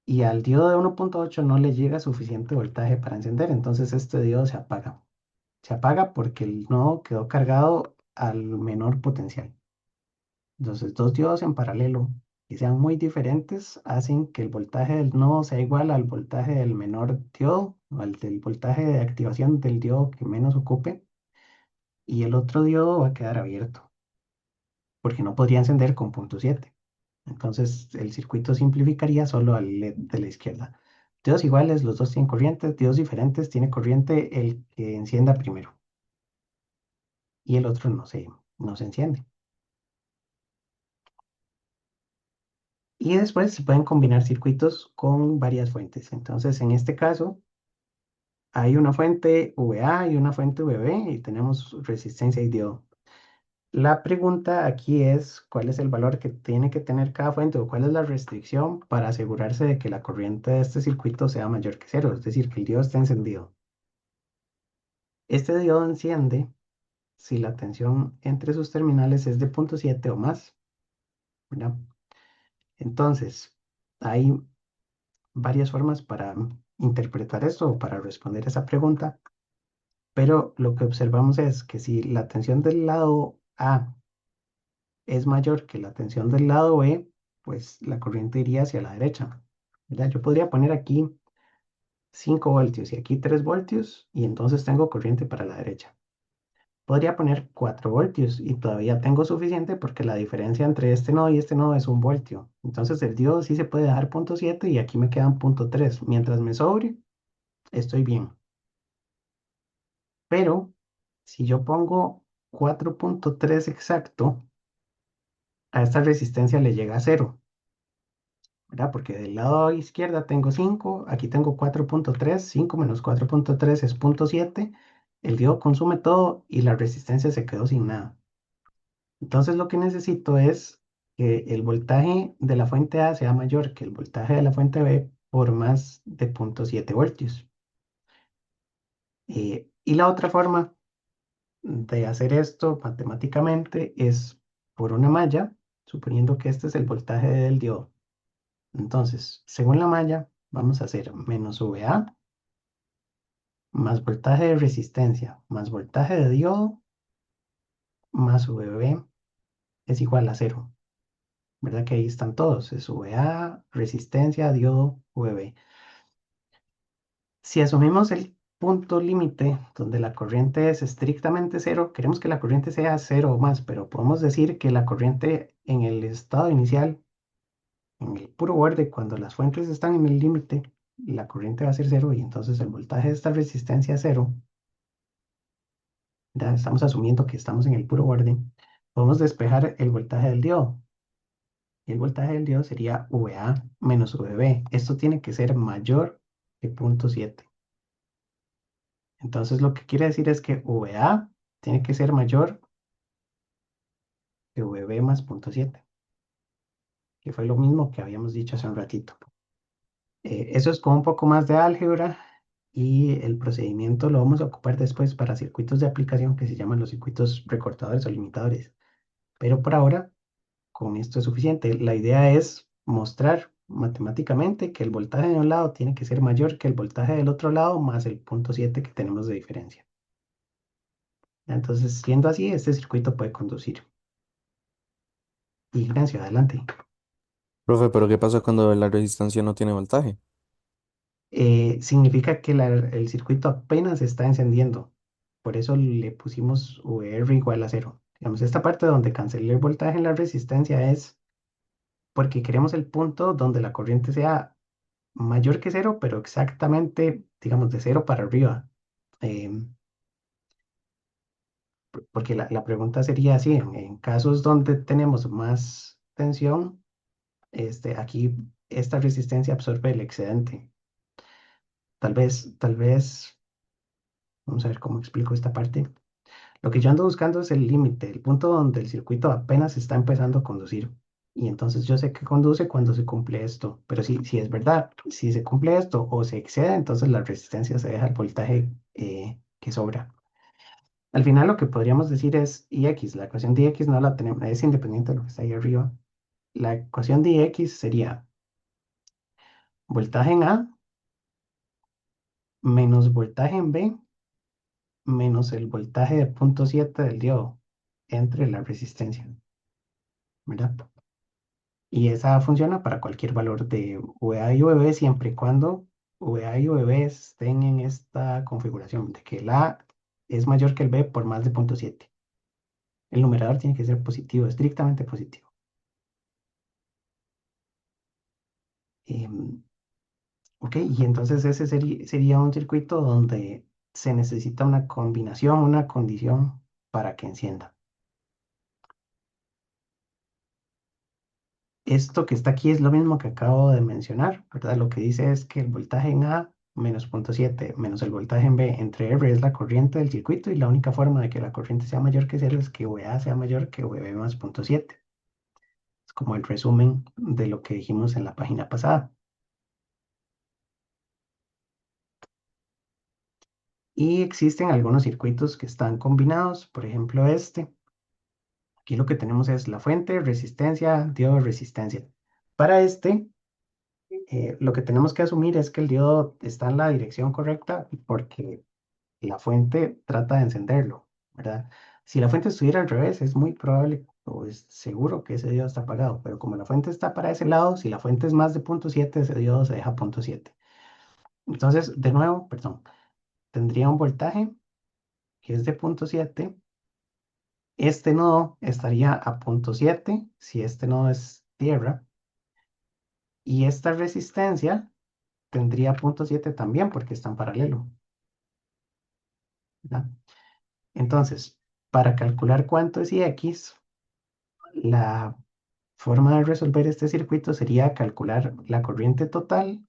y al diodo de 1,8 no le llega suficiente voltaje para encender, entonces este diodo se apaga. Se apaga porque el nodo quedó cargado al menor potencial. Entonces, dos diodos en paralelo. que sean muy diferentes hacen que el voltaje del nodo sea igual al voltaje del menor diodo, o al del voltaje de activación del diodo que menos ocupe, y el otro diodo va a quedar abierto, porque no podría encender con punto 7. Entonces el circuito simplificaría solo al LED de la izquierda. Diodos iguales, los dos tienen corriente, diodos diferentes, tiene corriente el que encienda primero, y el otro no se enciende. Y después se pueden combinar circuitos con varias fuentes. Entonces, en este caso, hay una fuente VA y una fuente VB y tenemos resistencia y diodo. La pregunta aquí es, ¿cuál es el valor que tiene que tener cada fuente o cuál es la restricción para asegurarse de que la corriente de este circuito sea mayor que cero? Es decir, que el diodo esté encendido. Este diodo enciende si la tensión entre sus terminales es de 0,7 o más, ¿verdad? Entonces, hay varias formas para interpretar esto o para responder esa pregunta, pero lo que observamos es que si la tensión del lado A es mayor que la tensión del lado B, pues la corriente iría hacia la derecha, ¿verdad? Yo podría poner aquí 5 voltios y aquí 3 voltios y entonces tengo corriente para la derecha. Podría poner 4 voltios y todavía tengo suficiente porque la diferencia entre este nodo y este nodo es 1 voltio. Entonces el diodo sí se puede dejar 0,7 y aquí me quedan 0,3. Mientras me sobre, estoy bien. Pero si yo pongo 4,3 exacto, a esta resistencia le llega a cero, ¿verdad? Porque del lado izquierda tengo 5, aquí tengo 4,3, 5 menos 4,3 es 0,7, el diodo consume todo y la resistencia se quedó sin nada. Entonces lo que necesito es que el voltaje de la fuente A sea mayor que el voltaje de la fuente B por más de 0,7 voltios. Y la otra forma de hacer esto matemáticamente es por una malla, suponiendo que este es el voltaje del diodo. Entonces, según la malla, vamos a hacer menos VA más voltaje de resistencia más voltaje de diodo más VB es igual a cero. ¿Verdad que ahí están todos? Es VA, resistencia, diodo, VB. Si asumimos el punto límite donde la corriente es estrictamente cero, queremos que la corriente sea cero o más, pero podemos decir que la corriente en el estado inicial, en el puro borde, cuando las fuentes están en el límite, la corriente va a ser cero y entonces el voltaje de esta resistencia es cero. Ya estamos asumiendo que estamos en el puro borde. Podemos despejar el voltaje del diodo. Y el voltaje del diodo sería VA menos VB. Esto tiene que ser mayor que 0,7. Entonces lo que quiere decir es que VA tiene que ser mayor que VB más 0,7, que fue lo mismo que habíamos dicho hace un ratito. Eso es con un poco más de álgebra y el procedimiento lo vamos a ocupar después para circuitos de aplicación que se llaman los circuitos recortadores o limitadores. Pero por ahora, con esto es suficiente. La idea es mostrar matemáticamente que el voltaje de un lado tiene que ser mayor que el voltaje del otro lado más el 0,7 que tenemos de diferencia. Entonces, siendo así, este circuito puede conducir. Ignacio, adelante. Profe, pero ¿qué pasa cuando la resistencia no tiene voltaje? Significa que el circuito apenas está encendiendo. Por eso le pusimos VR igual a cero. Digamos, esta parte donde cancelé el voltaje en la resistencia es porque queremos el punto donde la corriente sea mayor que cero, pero exactamente, digamos, de cero para arriba. Porque la pregunta sería así, en casos donde tenemos más tensión, aquí esta resistencia absorbe el excedente. Tal vez, vamos a ver cómo explico esta parte. Lo que yo ando buscando es el límite, el punto donde el circuito apenas está empezando a conducir. Y entonces yo sé que conduce cuando se cumple esto. Pero si es verdad, si se cumple esto o se excede, entonces la resistencia se deja el voltaje que sobra. Al final lo que podríamos decir es Ix. La ecuación de Ix no la tenemos, es independiente de lo que está ahí arriba. La ecuación de Ix sería voltaje en A menos voltaje en B menos el voltaje de 0,7 del diodo entre la resistencia, ¿verdad? Y esa funciona para cualquier valor de VA y VB siempre y cuando VA y VB estén en esta configuración de que el A es mayor que el B por más de 0,7. El numerador tiene que ser positivo, estrictamente positivo. Em, ok, y entonces ese sería un circuito donde se necesita una combinación, una condición para que encienda. Esto que está aquí es lo mismo que acabo de mencionar, ¿verdad? Lo que dice es que el voltaje en A menos 0,7 menos el voltaje en B entre R es la corriente del circuito y la única forma de que la corriente sea mayor que cero es que VA sea mayor que VB más 0,7. Es como el resumen de lo que dijimos en la página pasada. Y existen algunos circuitos que están combinados, por ejemplo este. Aquí lo que tenemos es la fuente, resistencia, diodo, resistencia. Para este, lo que tenemos que asumir es que el diodo está en la dirección correcta porque la fuente trata de encenderlo, ¿verdad? Si la fuente estuviera al revés, es muy probable o es seguro que ese diodo está apagado, pero como la fuente está para ese lado, si la fuente es más de 0,7, ese diodo se deja 0,7. Entonces, de nuevo, perdón, tendría un voltaje que es de 0,7. Este nodo estaría a 0,7 si este nodo es tierra, y esta resistencia tendría 0,7 también porque está en paralelo, ¿verdad? Entonces, para calcular cuánto es Ix, la forma de resolver este circuito sería calcular la corriente total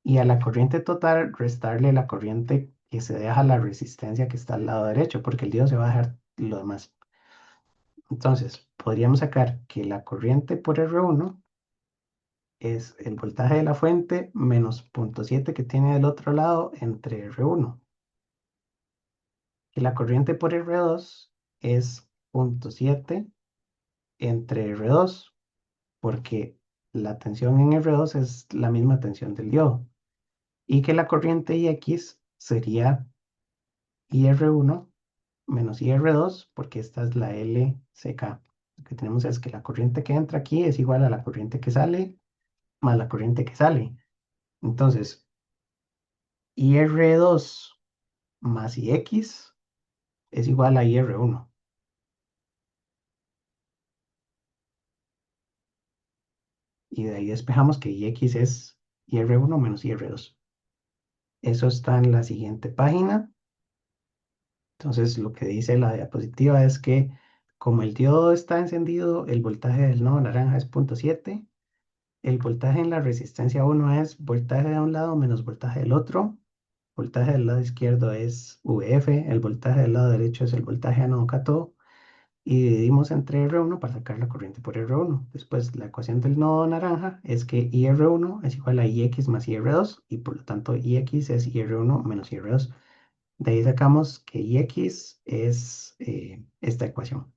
y a la corriente total restarle la corriente que se deja a la resistencia que está al lado derecho, porque el diodo se va a dejar lo demás. Entonces, podríamos sacar que la corriente por R1 es el voltaje de la fuente menos 0,7 que tiene del otro lado entre R1. Que la corriente por R2 es 0,7 entre R2, porque la tensión en R2 es la misma tensión del diodo. Y que la corriente IX sería IR1 menos IR2, porque esta es la LCK. Lo que tenemos es que la corriente que entra aquí es igual a la corriente que sale más la corriente que sale. Entonces, IR2 más IX es igual a IR1. Y de ahí despejamos que IX es IR1 menos IR2. Eso está en la siguiente página. Entonces, lo que dice la diapositiva es que como el diodo está encendido, el voltaje del nodo naranja es 0,7. El voltaje en la resistencia 1 es voltaje de un lado menos voltaje del otro. Voltaje del lado izquierdo es VF. El voltaje del lado derecho es el voltaje ánodo cátodo. Y dividimos entre R1 para sacar la corriente por R1. Después, la ecuación del nodo naranja es que IR1 es igual a IX más IR2 y por lo tanto IX es IR1 menos IR2. De ahí sacamos que IX es esta ecuación,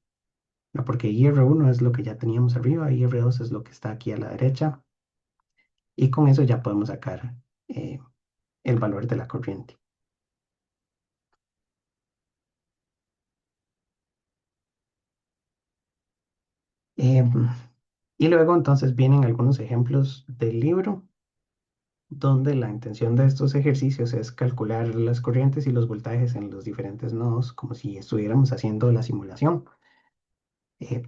¿no? Porque IR1 es lo que ya teníamos arriba, IR2 es lo que está aquí a la derecha y con eso ya podemos sacar eh, el valor de la corriente. Em, y luego entonces vienen algunos ejemplos del libro donde la intención de estos ejercicios es calcular las corrientes y los voltajes en los diferentes nodos como si estuviéramos haciendo la simulación.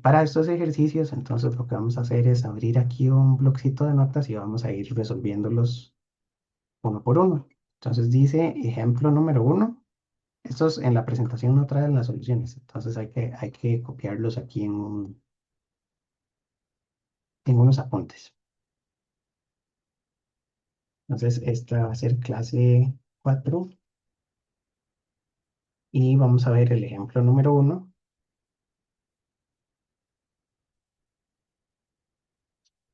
Para estos ejercicios, entonces lo que vamos a hacer es abrir aquí un bloccito de notas y vamos a ir resolviéndolos uno por uno. Entonces dice ejemplo número uno. Estos en la presentación no traen las soluciones, entonces hay que copiarlos aquí en unos apuntes. Entonces esta va a ser clase 4 y vamos a ver el ejemplo número uno.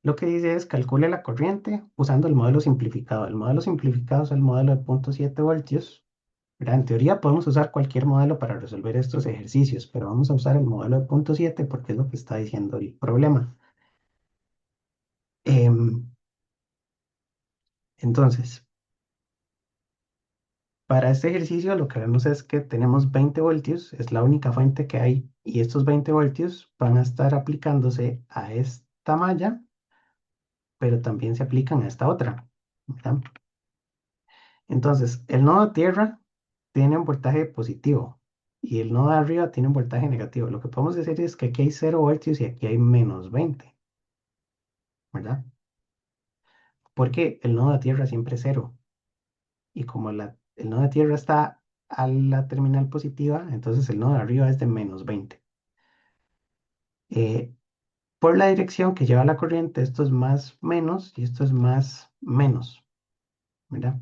Lo que dice es calcule la corriente usando el modelo simplificado. El modelo simplificado es el modelo de 0,7 voltios. ¿Verdad? En teoría podemos usar cualquier modelo para resolver estos ejercicios, pero vamos a usar el modelo de 0,7 porque es lo que está diciendo el problema. Em, entonces, para este ejercicio lo que vemos es que tenemos 20 voltios, es la única fuente que hay, y estos 20 voltios van a estar aplicándose a esta malla, pero también se aplican a esta otra, ¿verdad? Entonces, el nodo de tierra tiene un voltaje positivo y el nodo de arriba tiene un voltaje negativo. Lo que podemos decir es que aquí hay 0 voltios y aquí hay -20, ¿verdad? Porque el nodo de tierra siempre es cero. Y como el nodo de tierra está a la terminal positiva, entonces el nodo de arriba es de -20. Eh, por la dirección que lleva la corriente, esto es más menos y esto es más menos, ¿verdad?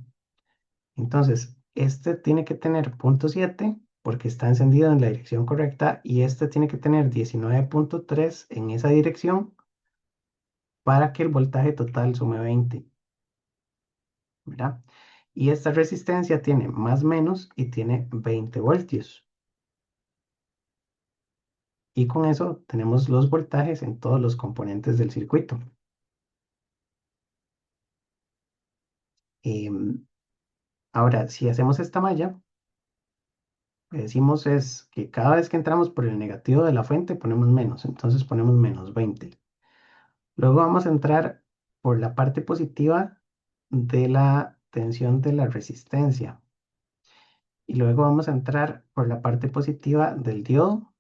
Entonces, este tiene que tener 0,7 porque está encendido en la dirección correcta y este tiene que tener 19,3 en esa dirección para que el voltaje total sume 20, ¿verdad? Y esta resistencia tiene más menos y tiene 20 voltios. Y con eso tenemos los voltajes en todos los componentes del circuito. Em, Ahora, si hacemos esta malla, lo que decimos es que cada vez que entramos por el negativo de la fuente ponemos menos, entonces ponemos -20. Luego vamos a entrar por la parte positiva de la tensión de la resistencia. Y luego vamos a entrar por la parte positiva del diodo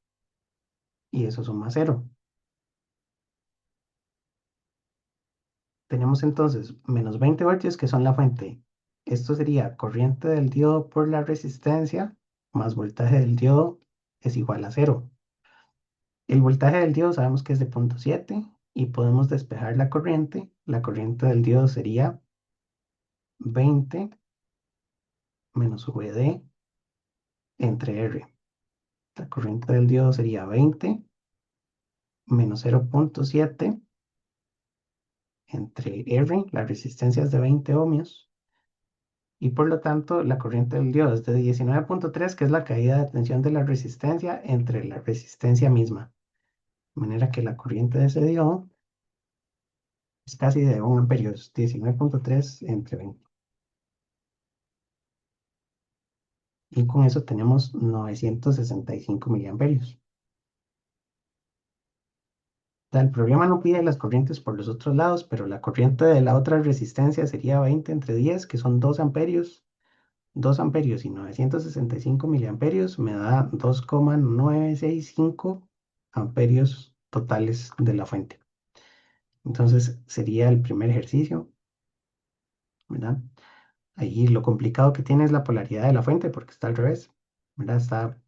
y eso suma cero. Tenemos entonces -20 voltios que son la fuente. Esto sería corriente del diodo por la resistencia más voltaje del diodo es igual a cero. El voltaje del diodo sabemos que es de 0,7 y podemos despejar la corriente. La corriente del diodo sería 20 menos VD entre R. La corriente del diodo sería 20 menos 0,7 entre R, la resistencia es de 20 ohmios, y por lo tanto la corriente del diodo es de 19,3, que es la caída de tensión de la resistencia entre la resistencia misma. De manera que la corriente de ese diodo es casi de 1 amperio, es 19,3 entre 20. Y con eso tenemos 965 miliamperios. El problema no pide las corrientes por los otros lados, pero la corriente de la otra resistencia sería 20 entre 10, que son 2 amperios. 2 amperios y 965 miliamperios me da 2,965 amperios totales de la fuente. Entonces sería el primer ejercicio, ¿verdad? Ahí lo complicado que tiene es la polaridad de la fuente porque está al revés, ¿verdad? Está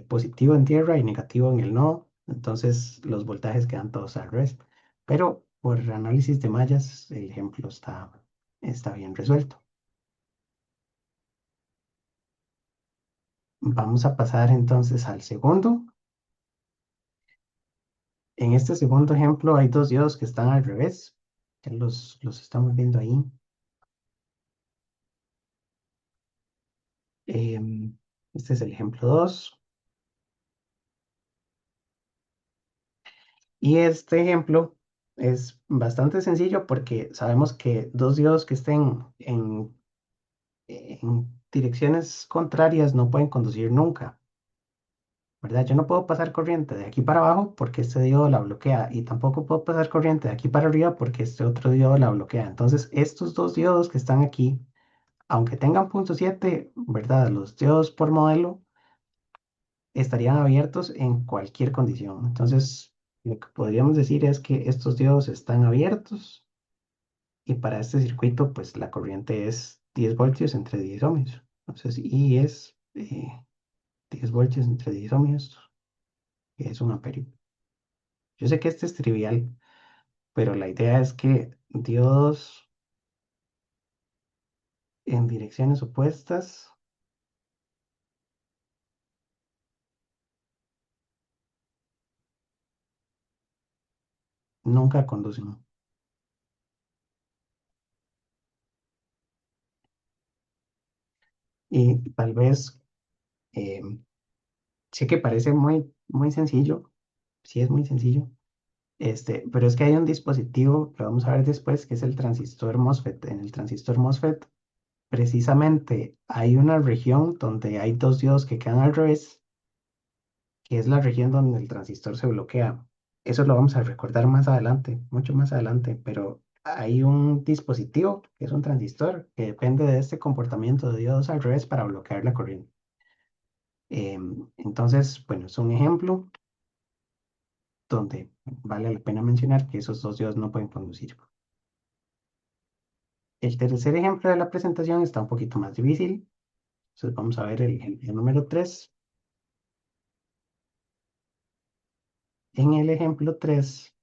positivo en tierra y negativo en el nodo, entonces los voltajes quedan todos al revés. Pero por análisis de mallas el ejemplo está bien resuelto. Vamos a pasar entonces al segundo. En este segundo ejemplo hay dos diodos que están al revés. Ya los estamos viendo ahí. Este es el ejemplo 2. Y este ejemplo es bastante sencillo porque sabemos que dos diodos que estén en direcciones contrarias no pueden conducir nunca, ¿verdad? Yo no puedo pasar corriente de aquí para abajo porque este diodo la bloquea y tampoco puedo pasar corriente de aquí para arriba porque este otro diodo la bloquea. Entonces, estos dos diodos que están aquí, aunque tengan 0,7, ¿verdad? Los diodos por modelo estarían abiertos en cualquier condición. Entonces, lo que podríamos decir es que estos diodos están abiertos y para este circuito, pues la corriente es 10 voltios entre 10 ohmios. Entonces, I es 10 voltios entre 10 ohmios, que es un amperio. Yo sé que este es trivial, pero la idea es que diodos en direcciones opuestas nunca conducen. Y tal vez, eh, sé que parece muy, muy sencillo, sí es muy sencillo, pero es que hay un dispositivo que vamos a ver después, que es el transistor MOSFET. En el transistor MOSFET, precisamente hay una región donde hay dos diodos que quedan al revés, que es la región donde el transistor se bloquea. Eso lo vamos a recordar más adelante, mucho más adelante, pero hay un dispositivo que es un transistor que depende de este comportamiento de diodos al revés para bloquear la corriente. Entonces, bueno, es un ejemplo donde vale la pena mencionar que esos dos diodos no pueden conducir. El tercer ejemplo de la presentación está un poquito más difícil. Entonces vamos a ver el ejemplo número 3. En el ejemplo 3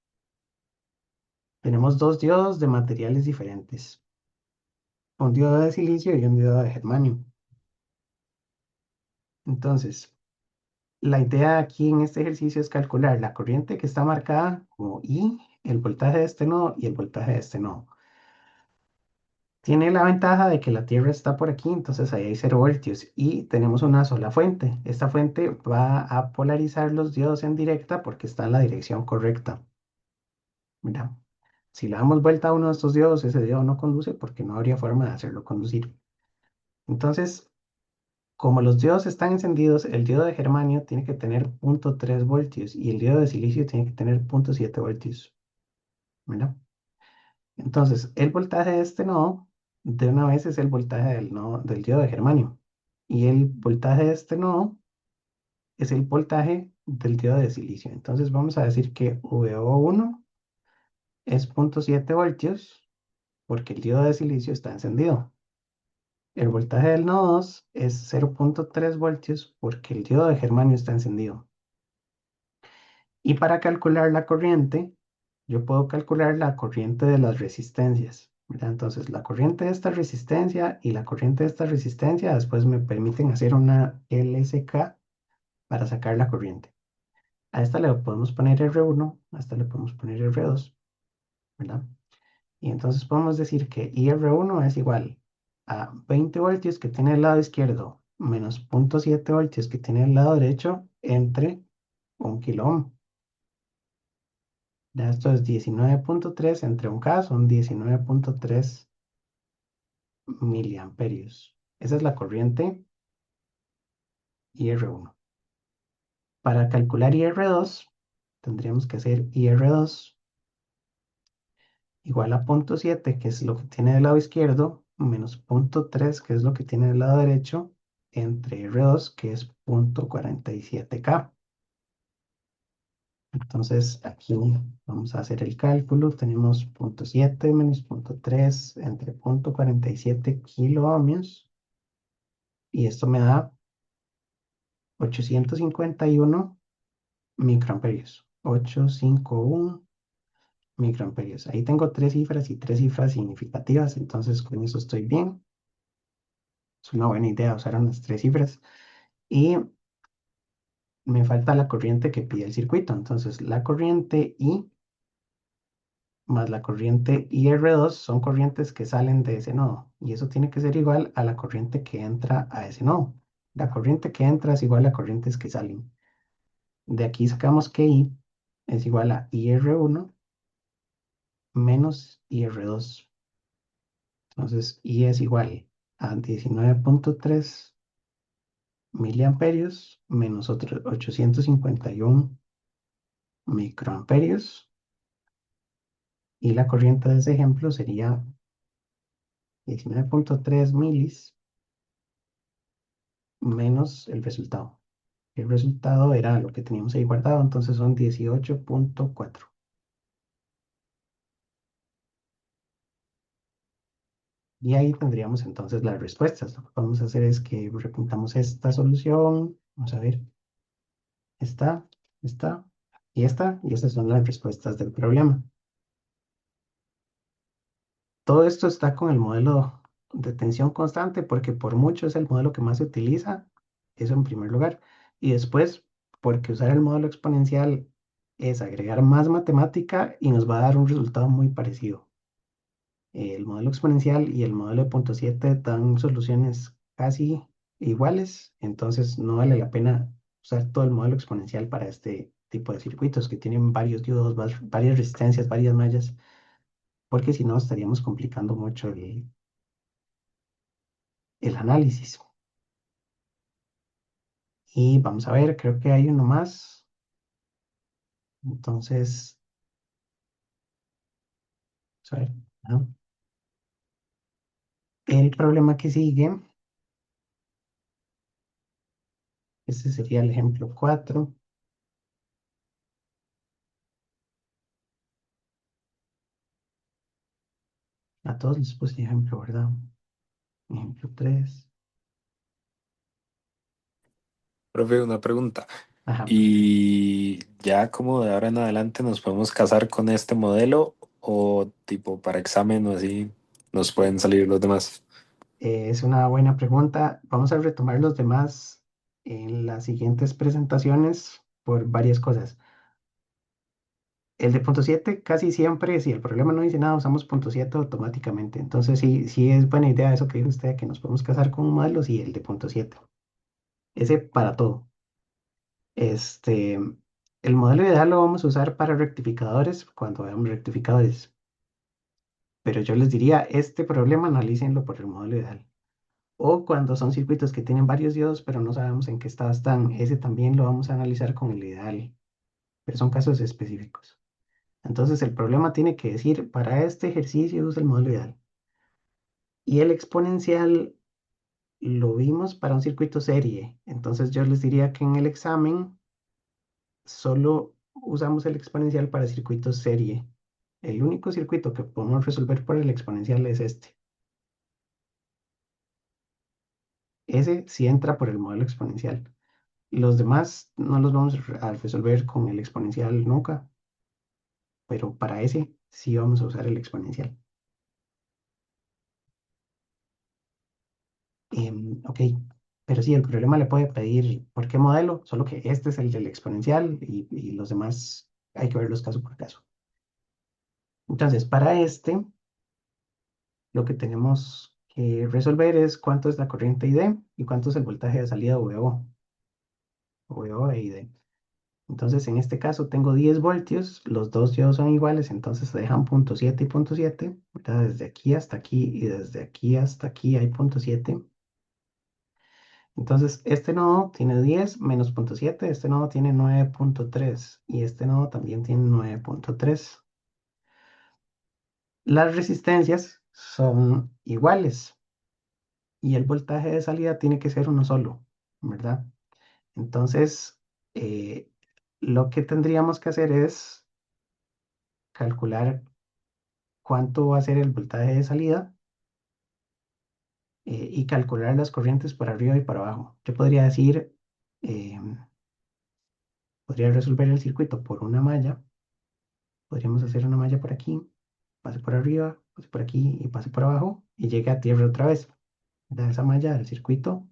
tenemos dos diodos de materiales diferentes. Un diodo de silicio y un diodo de germanio. Entonces, la idea aquí en este ejercicio es calcular la corriente que está marcada como I, el voltaje de este nodo y el voltaje de este nodo. Tiene la ventaja de que la Tierra está por aquí, entonces ahí hay 0 voltios y tenemos una sola fuente. Esta fuente va a polarizar los diodos en directa porque está en la dirección correcta. Mira, si le damos vuelta a uno de estos diodos, ese diodo no conduce porque no habría forma de hacerlo conducir. Entonces, como los diodos están encendidos, el diodo de germanio tiene que tener 0,3 voltios y el diodo de silicio tiene que tener 0,7 voltios. ¿Verdad? Entonces, el voltaje de este nodo, de una vez es el voltaje del nodo, del diodo de germanio. Y el voltaje de este nodo es el voltaje del diodo de silicio. Entonces, vamos a decir que VO1 es 0,7 voltios porque el diodo de silicio está encendido. El voltaje del nodo 2 es 0,3 voltios porque el diodo de germanio está encendido. Y para calcular la corriente, yo puedo calcular la corriente de las resistencias. ¿Verdad? Entonces, la corriente de esta resistencia y la corriente de esta resistencia después me permiten hacer una LSK para sacar la corriente. A esta le podemos poner R1, a esta le podemos poner R2, ¿verdad? Y entonces podemos decir que IR1 es igual a 20 voltios que tiene el lado izquierdo menos 0,7 voltios que tiene el lado derecho entre 1 kilo ohm. Ya esto es 19,3 entre 1K, son 19,3 miliamperios. Esa es la corriente IR1. Para calcular IR2, tendríamos que hacer IR2 igual a 0,7, que es lo que tiene del lado izquierdo, menos 0,3, que es lo que tiene del lado derecho, entre R2, que es 0,47K. Entonces, aquí vamos a hacer el cálculo. Tenemos 0,7 menos 0,3 entre 0,47 kilo ohmios. Y esto me da 851 microamperios. 851 microamperios. Ahí tengo tres cifras y tres cifras significativas. Entonces, con eso estoy bien. Es una buena idea usar unas tres cifras. Y me falta la corriente que pide el circuito. Entonces, la corriente I más la corriente IR2 son corrientes que salen de ese nodo. Y eso tiene que ser igual a la corriente que entra a ese nodo. La corriente que entra es igual a corrientes que salen. De aquí sacamos que I es igual a IR1 menos IR2. Entonces, I es igual a 19,3 miliamperios menos otros 851 microamperios. Y la corriente de ese ejemplo sería 19,3 milis menos el resultado. El resultado era lo que teníamos ahí guardado, entonces son 18,4. Y ahí tendríamos entonces las respuestas. Lo que vamos a hacer es que repuntamos esta solución. Vamos a ver, esta, esta y estas son las respuestas del problema. Todo esto está con el modelo de tensión constante porque por mucho es el modelo que más se utiliza, eso en primer lugar. Y después, porque usar el modelo exponencial es agregar más matemática y nos va a dar un resultado muy parecido. El modelo exponencial y el modelo de punto 7 dan soluciones casi iguales, entonces no vale la pena usar todo el modelo exponencial para este tipo de circuitos que tienen varios diodos, varias resistencias, varias mallas, porque si no estaríamos complicando mucho el análisis. Y vamos a ver, creo que hay uno más. Entonces, vamos a ver, ¿no? El problema que sigue, este sería el ejemplo 4. A todos les puse ejemplo, ¿verdad? Ejemplo 3. Profe, una pregunta. Ajá. ¿Y ya como de ahora en adelante nos podemos casar con este modelo o tipo para examen o así nos pueden salir los demás? Es una buena pregunta. Vamos a retomar los demás en las siguientes presentaciones por varias cosas. El de punto 7 casi siempre, si el problema no dice nada, usamos punto 7 automáticamente. Entonces sí, sí es buena idea eso que dijo usted, que nos podemos casar con un modelo, y el de punto 7. Ese para todo. Este, el modelo ideal lo vamos a usar para rectificadores cuando veamos rectificadores. Pero yo les diría, este problema analícenlo por el modelo ideal. O cuando son circuitos que tienen varios diodos, pero no sabemos en qué estado están, ese también lo vamos a analizar con el ideal. Pero son casos específicos. Entonces el problema tiene que decir, para este ejercicio usa el modelo ideal. Y el exponencial lo vimos para un circuito serie. Entonces yo les diría que en el examen solo usamos el exponencial para circuitos serie. El único circuito que podemos resolver por el exponencial es este. Ese sí entra por el modelo exponencial. Los demás no los vamos a resolver con el exponencial nunca, pero para ese sí vamos a usar el exponencial. Ok, pero sí, el problema le puede pedir por qué modelo, solo que este es el del exponencial y los demás hay que verlos caso por caso. Entonces, para este, lo que tenemos que resolver es cuánto es la corriente ID y cuánto es el voltaje de salida VO, VO e ID. Entonces, en este caso tengo 10 voltios, los dos diodos son iguales, entonces se dejan punto 7 y punto 7, ¿verdad? Desde aquí hasta aquí y desde aquí hasta aquí hay punto 7. Entonces, este nodo tiene 10 menos punto 7, este nodo tiene 9,3 y este nodo también tiene 9,3. Las resistencias son iguales y el voltaje de salida tiene que ser uno solo, ¿verdad? Entonces, eh, lo que tendríamos que hacer es calcular cuánto va a ser el voltaje de salida y calcular las corrientes para arriba y para abajo. Yo podría decir, eh, podría resolver el circuito por una malla. Podríamos hacer una malla por aquí, pase por arriba, pase por aquí y pase por abajo y llegue a tierra otra vez. Esa malla del circuito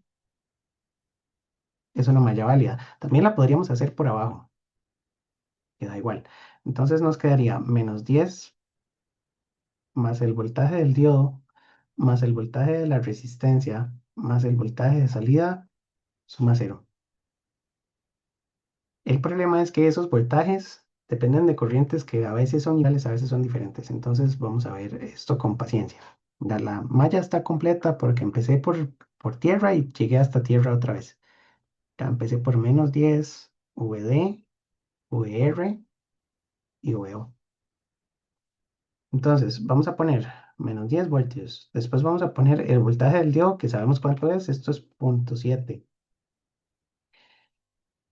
es una malla válida. También la podríamos hacer por abajo, queda igual. Entonces nos quedaría -10 más el voltaje del diodo, más el voltaje de la resistencia, más el voltaje de salida, suma cero. El problema es que esos voltajes dependen de corrientes que a veces son iguales, a veces son diferentes. Entonces vamos a ver esto con paciencia. La malla está completa porque empecé por tierra y llegué hasta tierra otra vez. Ya empecé por -10, VD, VR y VO. Entonces vamos a poner -10 voltios. Después vamos a poner el voltaje del diodo, que sabemos cuánto es. Esto es 0,7.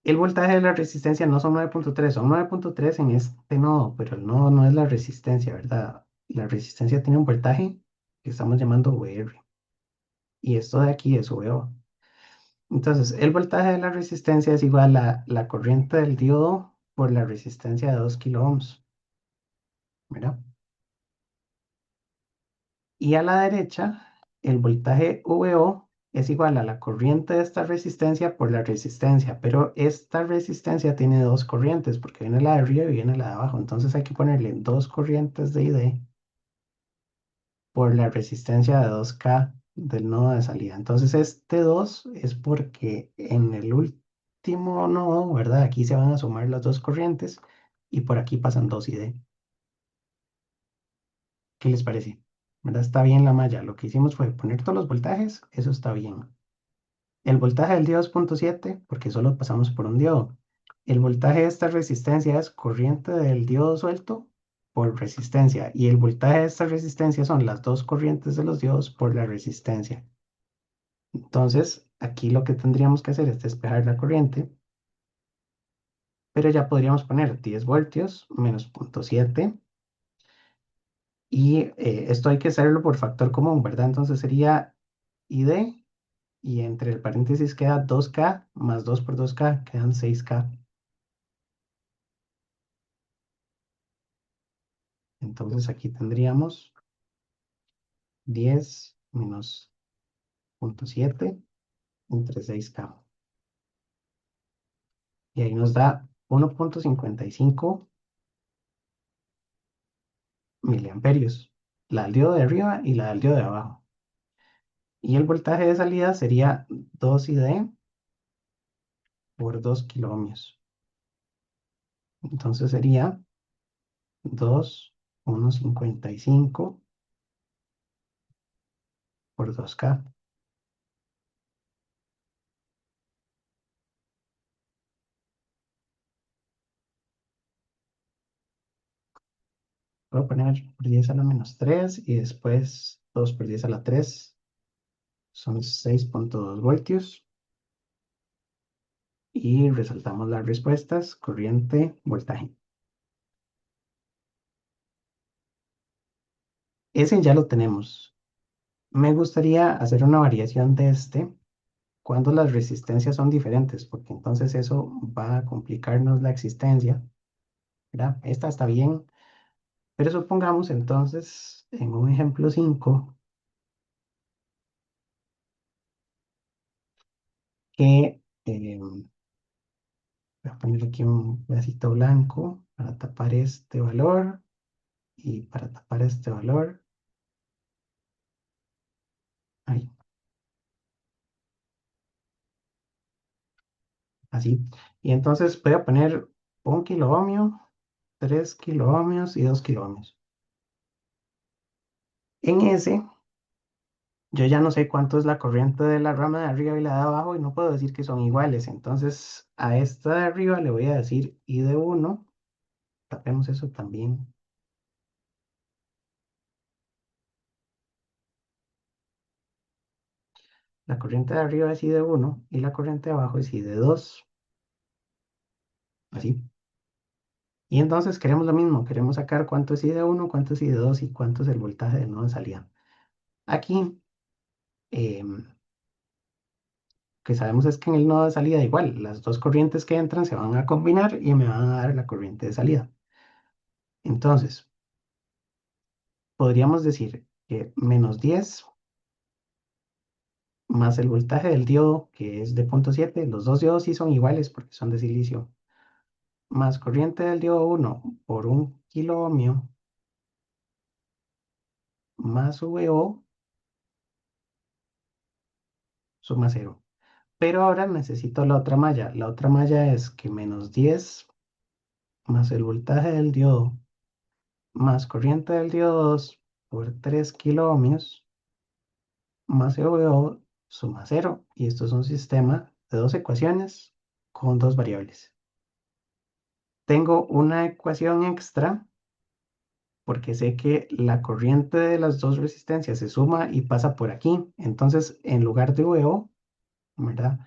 El voltaje de la resistencia no son 9,3, son 9,3 en este nodo, pero el nodo no es la resistencia, ¿verdad? La resistencia tiene un voltaje que estamos llamando VR y esto de aquí es VO. Entonces, el voltaje de la resistencia es igual a la corriente del diodo por la resistencia de 2 kilo ohms, ¿verdad? Y a la derecha, el voltaje VO es igual a la corriente de esta resistencia por la resistencia, pero esta resistencia tiene dos corrientes, porque viene la de arriba y viene la de abajo. Entonces hay que ponerle dos corrientes de ID por la resistencia de 2K del nodo de salida. Entonces este 2 es porque en el último nodo, ¿verdad? Aquí se van a sumar las dos corrientes y por aquí pasan 2 ID. ¿Qué les parece? ¿Verdad? Está bien la malla. Lo que hicimos fue poner todos los voltajes, eso está bien. El voltaje del diodo es 0,7 porque solo pasamos por un diodo. El voltaje de esta resistencia es corriente del diodo suelto por resistencia. Y el voltaje de esta resistencia son las dos corrientes de los diodos por la resistencia. Entonces, aquí lo que tendríamos que hacer es despejar la corriente, pero ya podríamos poner 10 voltios menos 0,7. Y esto hay que hacerlo por factor común, ¿verdad? Entonces sería ID y entre el paréntesis queda 2K más 2 por 2K, quedan 6K. Entonces aquí tendríamos 10 menos 0,7 entre 6K. Y ahí nos da 1,55 miliamperios. La del diodo de arriba y la del diodo de abajo. Y el voltaje de salida sería 2 ID por 2 kiloohmios. Entonces sería 2,155 por 2K. Puedo poner por 10 a la menos 3 y después 2 por 10 a la 3 son 6,2 voltios. Y resaltamos las respuestas, corriente, voltaje. Ese ya lo tenemos. Me gustaría hacer una variación de este cuando las resistencias son diferentes, porque entonces eso va a complicarnos la existencia, ¿verdad? Esta está bien, pero supongamos entonces en un ejemplo 5 que voy a poner aquí un pedacito blanco para tapar este valor y para tapar este valor. Ahí, así. Y entonces voy a poner 1 kiloohmio, 3 kiloohmios y 2 kiloohmios. En ese, yo ya no sé cuánto es la corriente de la rama de arriba y la de abajo y no puedo decir que son iguales. Entonces a esta de arriba le voy a decir I de 1. Tapemos eso también. La corriente de arriba es I de 1 y la corriente de abajo es I de 2. Así. Y entonces queremos lo mismo, queremos sacar cuánto es I de 1, cuánto es I de 2 y cuánto es el voltaje del nodo de salida. Aquí, que sabemos es que en el nodo de salida igual, las dos corrientes que entran se van a combinar y me van a dar la corriente de salida. Entonces, podríamos decir que menos 10 más el voltaje del diodo, que es de 0,7, los dos diodos sí son iguales porque son de silicio, más corriente del diodo 1 por 1 kiloohmio más VO suma 0. Pero ahora necesito la otra malla. La otra malla es que menos 10 más el voltaje del diodo más corriente del diodo 2 por 3 kiloohmios más EVO suma 0. Y esto es un sistema de dos ecuaciones con dos variables. Tengo una ecuación extra porque sé que la corriente de las dos resistencias se suma y pasa por aquí. Entonces, en lugar de VO, ¿verdad?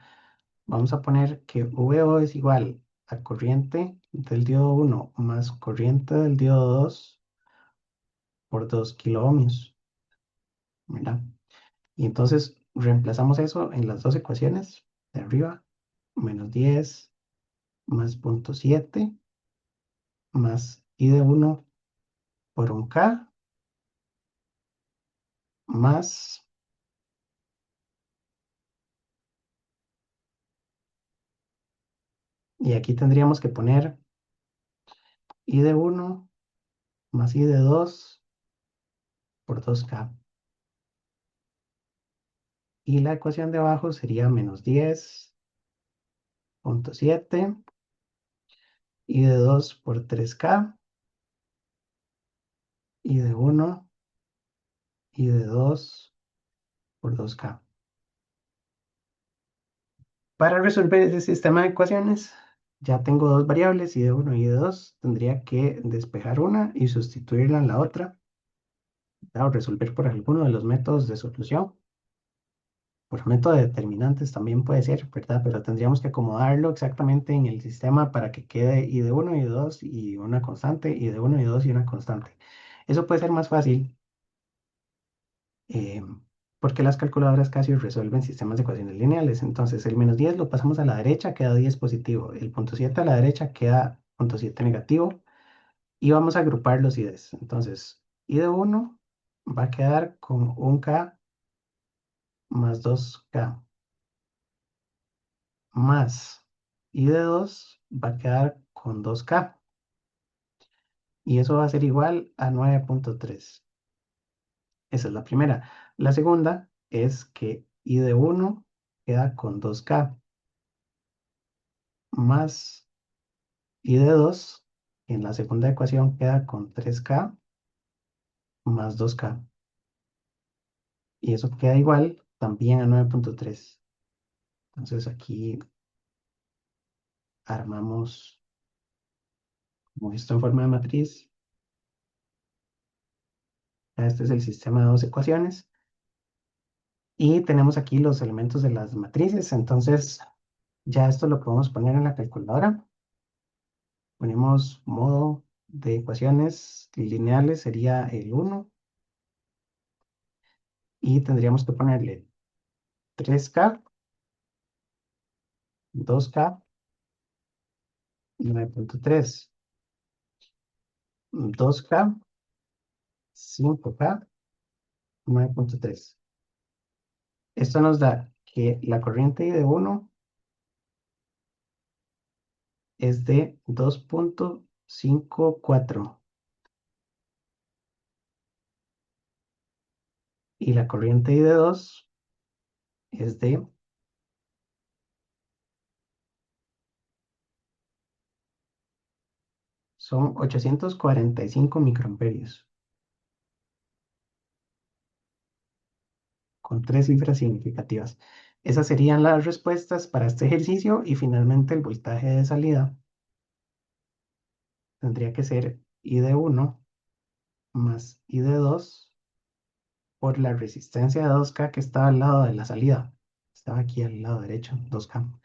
Vamos a poner que VO es igual a corriente del diodo 1 más corriente del diodo 2 por 2 kiloohmios, ¿verdad? Y entonces reemplazamos eso en las dos ecuaciones de arriba, menos 10 más 0,7 más I de 1 por 1K más, y aquí tendríamos que poner I de 1 más I de 2 por 2K. Y la ecuación de abajo sería menos 10,7 I de 2 por 3K, I de 1 I de 2 por 2K. Para resolver ese sistema de ecuaciones, Ya tengo dos variables, y de uno y de dos. Tendría que despejar una y sustituirla en la otra, o resolver por alguno de los métodos de solución. Por método de determinantes también puede ser, ¿verdad? Pero tendríamos que acomodarlo exactamente en el sistema para que quede y de uno y de dos y una constante, y de uno y de dos y una constante. Eso puede ser más fácil, eh, porque las calculadoras casi resuelven sistemas de ecuaciones lineales. Entonces, el -10 lo pasamos a la derecha, queda 10 positivo. El punto 7 a la derecha queda punto 7 negativo. Y vamos a agrupar los IDs. Entonces, I de uno va a quedar con un K más 2K, más I de 2 va a quedar con 2K. Y eso va a ser igual a 9,3. Esa es la primera. La segunda es que I de uno queda con 2K, más I de 2 en la segunda ecuación queda con 3K más 2K. Y eso queda igual también a 9,3. Entonces aquí armamos como esto en forma de matriz. Este es el sistema de dos ecuaciones. Y tenemos aquí los elementos de las matrices. Entonces, ya esto lo podemos poner en la calculadora. Ponemos modo de ecuaciones lineales, sería el uno. Y tendríamos que ponerle 3K, 2K, 9,3, 2K, 5K, 9,3. Esto nos da que la corriente I de uno es de 2,54 y la corriente I de 2 es de, son 845 microamperios, con tres cifras significativas. Esas serían las respuestas para este ejercicio, y finalmente el voltaje de salida tendría que ser I de uno más I de 2 por la resistencia de 2K que estaba al lado de la salida. Estaba aquí al lado derecho, 2K.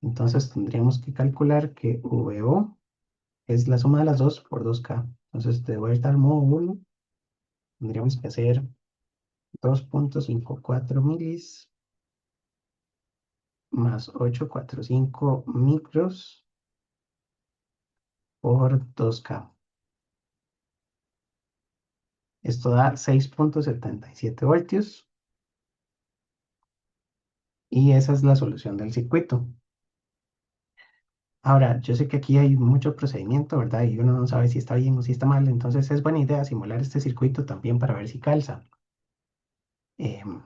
Entonces tendríamos que calcular que VO es la suma de las dos por 2K. Entonces, de vuelta al modo 1, tendríamos que hacer 2,54 milis más 845 micros por 2K. Esto da 6,77 voltios, y esa es la solución del circuito. Ahora, yo sé que aquí hay mucho procedimiento, ¿verdad? Y uno no sabe si está bien o si está mal. Entonces es buena idea simular este circuito también para ver si calza. Em,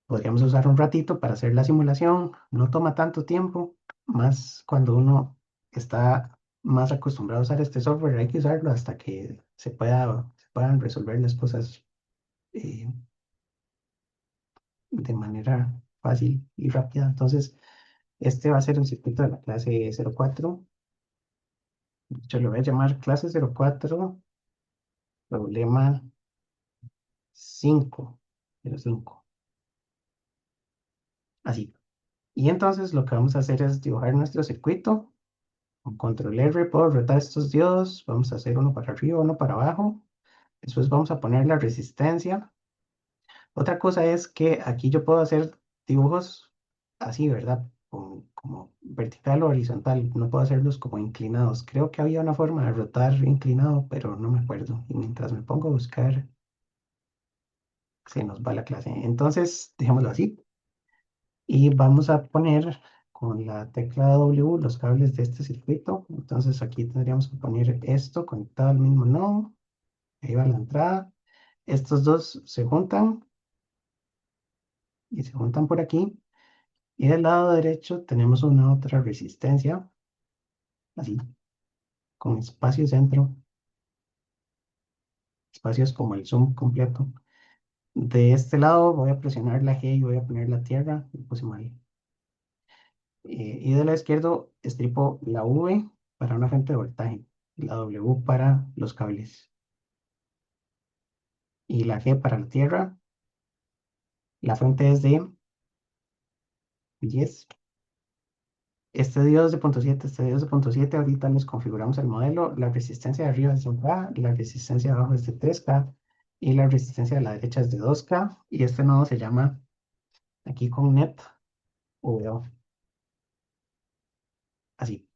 Podríamos usar un ratito para hacer la simulación. No toma tanto tiempo, más cuando uno está más acostumbrado a usar este software. Hay que usarlo hasta que se puedan resolver las cosas eh, de manera fácil y rápida. Entonces, este va a ser el circuito de la clase 04. Yo lo voy a llamar clase 04, problema 5, 05. Así. Y entonces lo que vamos a hacer es dibujar nuestro circuito. Con control R puedo rotar estos diodos. Vamos a hacer uno para arriba, uno para abajo. Después vamos a poner la resistencia. Otra cosa es que aquí yo puedo hacer dibujos así, ¿verdad? Como vertical o horizontal. No puedo hacerlos como inclinados. Creo que había una forma de rotar inclinado, pero no me acuerdo. Y mientras me pongo a buscar, se nos va la clase. Entonces, dejémoslo así. Y vamos a poner con la tecla W los cables de este circuito. Entonces aquí tendríamos que poner esto conectado al mismo nodo. Ahí va la entrada. Estos dos se juntan y se juntan por aquí. Y del lado derecho tenemos una otra resistencia, así, con espacios dentro, espacios como el zoom completo. De este lado voy a presionar la G y voy a poner la tierra. Lo puse mal. Y del lado izquierdo estripo la V para una fuente de voltaje, la W para los cables y la G para la tierra. La fuente es de 10. Este diodo es de 0.7, este diodo es de 0.7. Ahorita les configuramos el modelo. La resistencia de arriba es de 1K, la resistencia de abajo es de 3K y la resistencia de la derecha es de 2K. Y este nodo se llama aquí con net VO, así.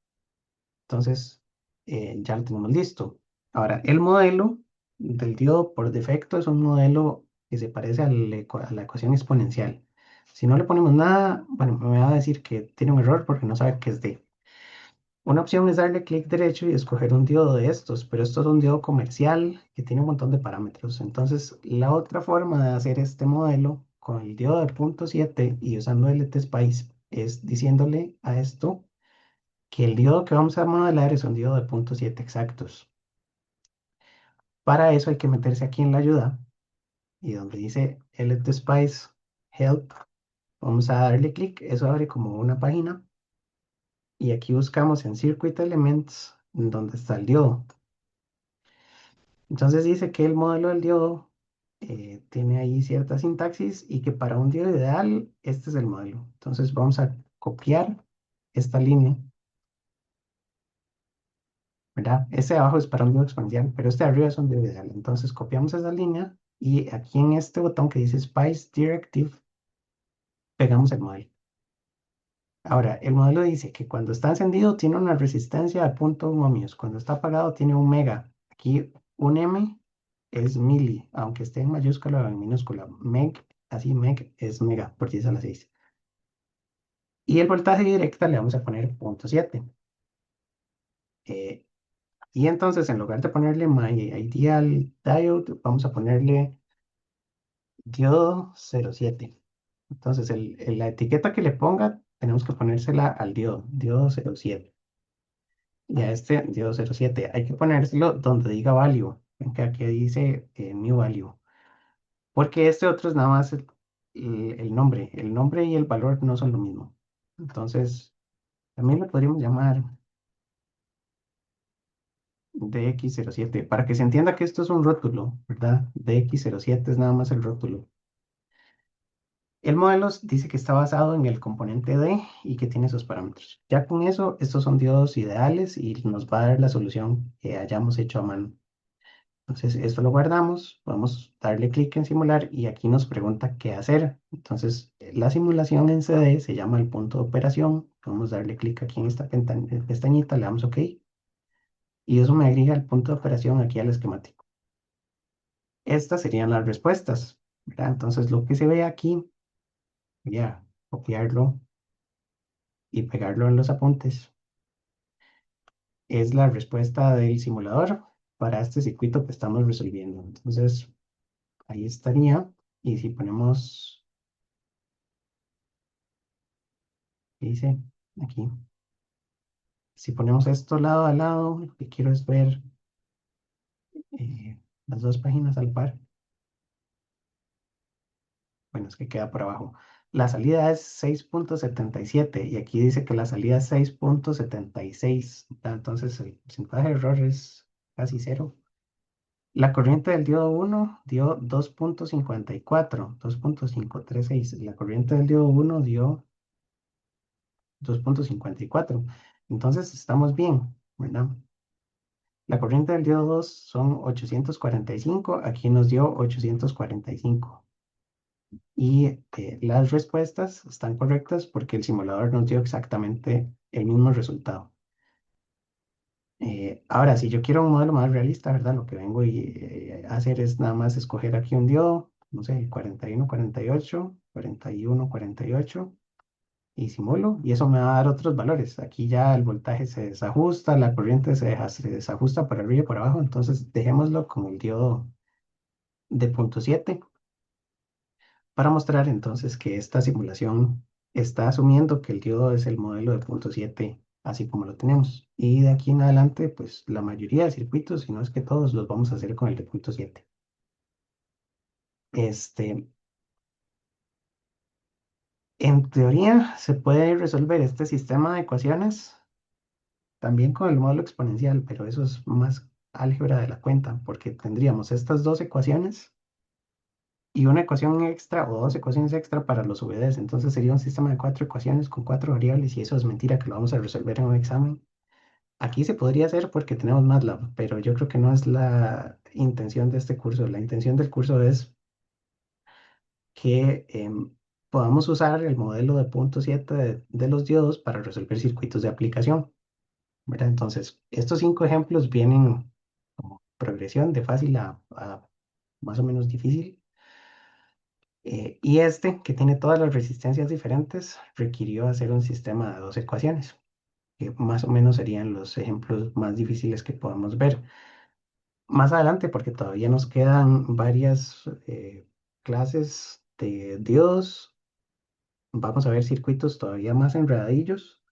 Entonces, ya lo tenemos listo. Ahora, el modelo del diodo por defecto es un modelo que se parece a la ecuación exponencial. Si no le ponemos nada, bueno, me va a decir que tiene un error porque no sabe qué es D. Una opción es darle clic derecho y escoger un diodo de estos, pero esto es un diodo comercial que tiene un montón de parámetros. Entonces, la otra forma de hacer este modelo con el diodo de 0.7 y usando LTSpice es diciéndole a esto que el diodo que vamos a modelar es un diodo de 0.7 exactos. Para eso hay que meterse aquí en la ayuda y donde dice LTSpice Help, vamos a darle clic, eso abre como una página y aquí buscamos en Circuit Elements donde está el diodo. Entonces dice que el modelo del diodo tiene ahí cierta sintaxis y que para un diodo ideal este es el modelo. Entonces vamos a copiar esta línea, ¿verdad? Este de abajo es para un diodo exponencial, pero este de arriba es un diodo ideal. Entonces copiamos esa línea y aquí en este botón que dice Spice Directive pegamos el modelo. Ahora, el modelo dice que cuando está encendido tiene una resistencia de 0.1 ohmios, cuando está apagado tiene un mega. Aquí un M es mili, aunque esté en mayúscula o en minúscula. Meg, así meg es mega, por 10 a la 6. Y el voltaje directa le vamos a poner 0.7. Eh, y entonces en lugar de ponerle My Ideal Diode, vamos a ponerle diodo 07. Entonces la etiqueta que le ponga tenemos que ponérsela al diodo 07. Y a este diodo 07 hay que ponérselo donde diga value. Ven que aquí dice new value. Porque este otro es nada más el nombre. El nombre y el valor no son lo mismo. Entonces, también lo podríamos llamar DX07 para que se entienda que esto es un rótulo, ¿verdad? DX07 es nada más el rótulo. El modelo dice que está basado en el componente D y que tiene esos parámetros. Ya con eso, estos son diodos ideales y nos va a dar la solución que hayamos hecho a mano. Entonces, esto lo guardamos, podemos darle clic en simular y aquí nos pregunta qué hacer. Entonces, la simulación en CD se llama el punto de operación. Vamos a darle clic aquí en esta pestañita, le damos OK y eso me agrega el punto de operación aquí al esquemático. Estas serían las respuestas, ¿verdad? Entonces, lo que se ve aquí, voy a copiarlo y pegarlo en los apuntes, es la respuesta del simulador para este circuito que estamos resolviendo. Entonces, ahí estaría. Y si ponemos dice aquí, si ponemos esto lado a lado, lo que quiero es ver las dos páginas al par. Bueno, es que queda por abajo. La salida es 6.77 y aquí dice que la salida es 6.76. Entonces el porcentaje de error es casi cero. La corriente del diodo 1 dio 2.54, 2.536. La corriente del diodo 1 dio 2.54. Entonces estamos bien, ¿verdad? La corriente del diodo 2 son 845, aquí nos dio 845. Y las respuestas están correctas porque el simulador nos dio exactamente el mismo resultado. Ahora, si yo quiero un modelo más realista, ¿verdad? Lo que vengo a hacer es nada más escoger aquí un diodo, no sé, 41, 48, 41, 48 y simulo, y eso me va a dar otros valores. Aquí ya el voltaje se desajusta, la corriente se desajusta por arriba y por abajo, entonces dejémoslo con el diodo de 0.7 para mostrar entonces que esta simulación está asumiendo que el diodo es el modelo de 0.7 así como lo tenemos. Y de aquí en adelante, pues la mayoría de circuitos, si no es que todos, los vamos a hacer con el de 0.7. Este, En teoría, se puede resolver este sistema de ecuaciones también con el módulo exponencial, pero eso es más álgebra de la cuenta, porque tendríamos estas dos ecuaciones y una ecuación extra o dos ecuaciones extra para los VDs. Entonces sería un sistema de cuatro ecuaciones con cuatro variables y eso es mentira que lo vamos a resolver en un examen. Aquí se podría hacer porque tenemos MATLAB, pero yo creo que no es la intención de este curso. La intención del curso es que podamos usar el modelo de punto 7 de los diodos para resolver circuitos de aplicación, ¿verdad? Entonces, estos cinco ejemplos vienen como progresión de fácil a más o menos difícil. Y este, que tiene todas las resistencias diferentes, requirió hacer un sistema de dos ecuaciones, que más o menos serían los ejemplos más difíciles que podamos ver. Más adelante, porque todavía nos quedan varias clases de diodos, vamos a ver circuitos todavía más enredadillos,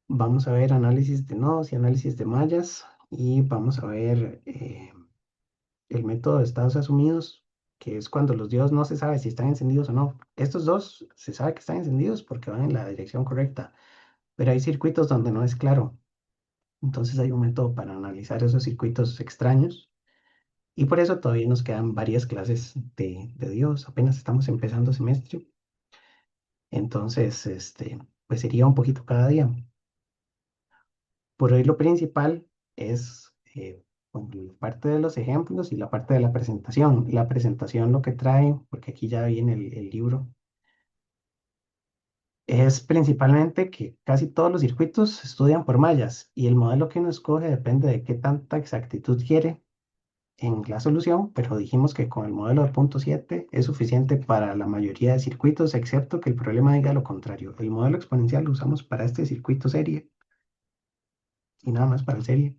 vamos a ver análisis de nodos y análisis de mallas, y vamos a ver el método de estados asumidos, que es cuando los diodos no se sabe si están encendidos o no. Estos dos se sabe que están encendidos porque van en la dirección correcta, pero hay circuitos donde no es claro. Entonces hay un método para analizar esos circuitos extraños. Y por eso todavía nos quedan varias clases de diodos. Apenas estamos empezando semestre. Entonces, pues sería un poquito cada día. Por hoy lo principal es bueno, la parte de los ejemplos y la parte de la presentación. La presentación lo que trae, porque aquí ya viene el libro, es principalmente que casi todos los circuitos se estudian por mallas y el modelo que uno escoge depende de qué tanta exactitud quiere en la solución, pero dijimos que con el modelo de punto 7 es suficiente para la mayoría de circuitos, excepto que el problema diga lo contrario. El modelo exponencial lo usamos para este circuito serie y nada más para el serie,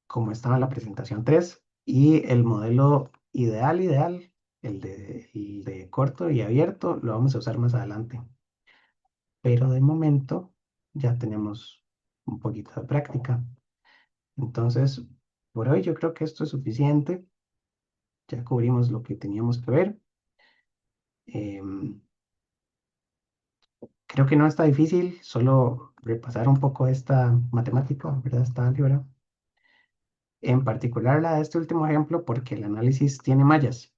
como estaba en la presentación 3, y el modelo ideal, el de corto y abierto, lo vamos a usar más adelante. Pero de momento ya tenemos un poquito de práctica. Entonces, por hoy yo creo que esto es suficiente. Ya cubrimos lo que teníamos que ver. Em, Creo que no está difícil, solo repasar un poco esta matemática, ¿verdad? Esta álgebra. En particular la de este último ejemplo, porque el análisis tiene mallas.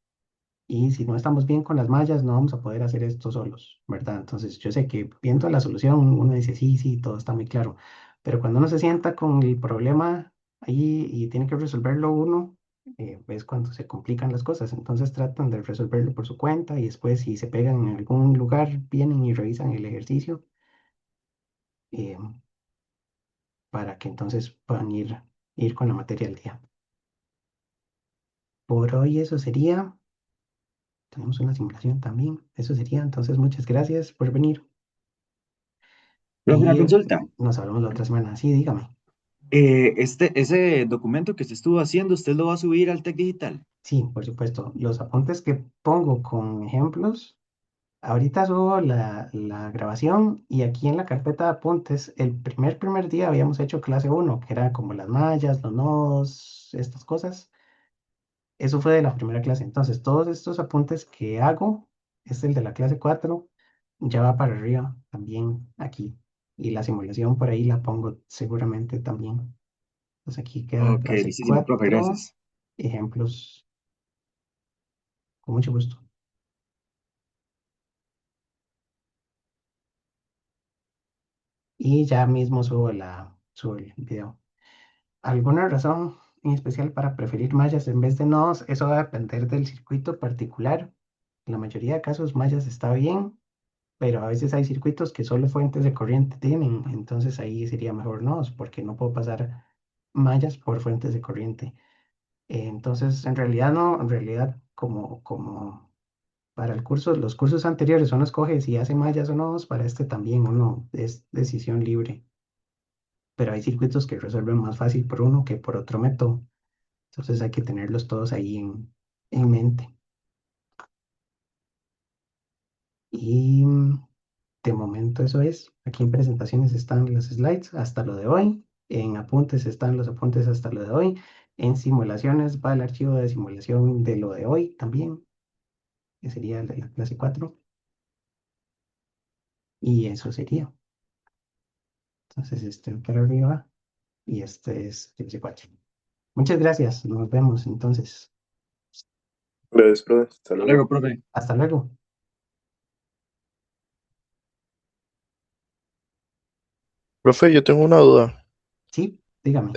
Y si no estamos bien con las mallas, no vamos a poder hacer esto solos, ¿verdad? Entonces, yo sé que viendo la solución, uno dice, sí, sí, todo está muy claro. Pero cuando uno se sienta con el problema ahí y tiene que resolverlo uno, es cuando se complican las cosas. Entonces, tratan de resolverlo por su cuenta y después, si se pegan en algún lugar, vienen y revisan el ejercicio eh, para que entonces puedan ir con la materia al día. Por hoy eso sería. Tenemos una simulación también. Eso sería. Entonces, muchas gracias por venir. Profe, una Y consulta. nos hablamos la otra semana. Sí, dígame. Ese documento que se estuvo haciendo, ¿usted lo va a subir al TEC Digital? Sí, por supuesto. Los apuntes que pongo con ejemplos, ahorita subo la grabación y aquí en la carpeta de apuntes, el primer día habíamos hecho clase uno que era como las mallas, los nodos, estas cosas. Eso fue de la primera clase. Entonces, todos estos apuntes que hago, es el de la clase 4 ya va para arriba también aquí. Y la simulación por ahí la pongo seguramente también. Entonces aquí queda Ok, clase listísimo, profe, 4 gracias. ejemplos, con mucho gusto. Y ya mismo subo el video. ¿Alguna razón en especial para preferir mallas en vez de nodos? Eso va a depender del circuito particular. En la mayoría de casos mallas está bien, pero a veces hay circuitos que solo fuentes de corriente tienen, entonces ahí sería mejor nodos, porque no puedo pasar mallas por fuentes de corriente. Entonces, en realidad no, en realidad como para el curso, los cursos anteriores uno escoge si hace mallas o nodos, para este también uno es decisión libre, pero hay circuitos que resuelven más fácil por uno que por otro método, entonces hay que tenerlos todos ahí en mente. Y de momento eso es. Aquí en presentaciones están los slides hasta lo de hoy. En apuntes están los apuntes hasta lo de hoy. En simulaciones va el archivo de simulación de lo de hoy también, que sería el de la clase 4. Y eso sería. Entonces, este para arriba y este es 4. Muchas gracias. Nos vemos entonces. Gracias, profe. Hasta Hasta luego. luego, profe. Hasta luego. Profe, yo tengo una duda. Sí, dígame.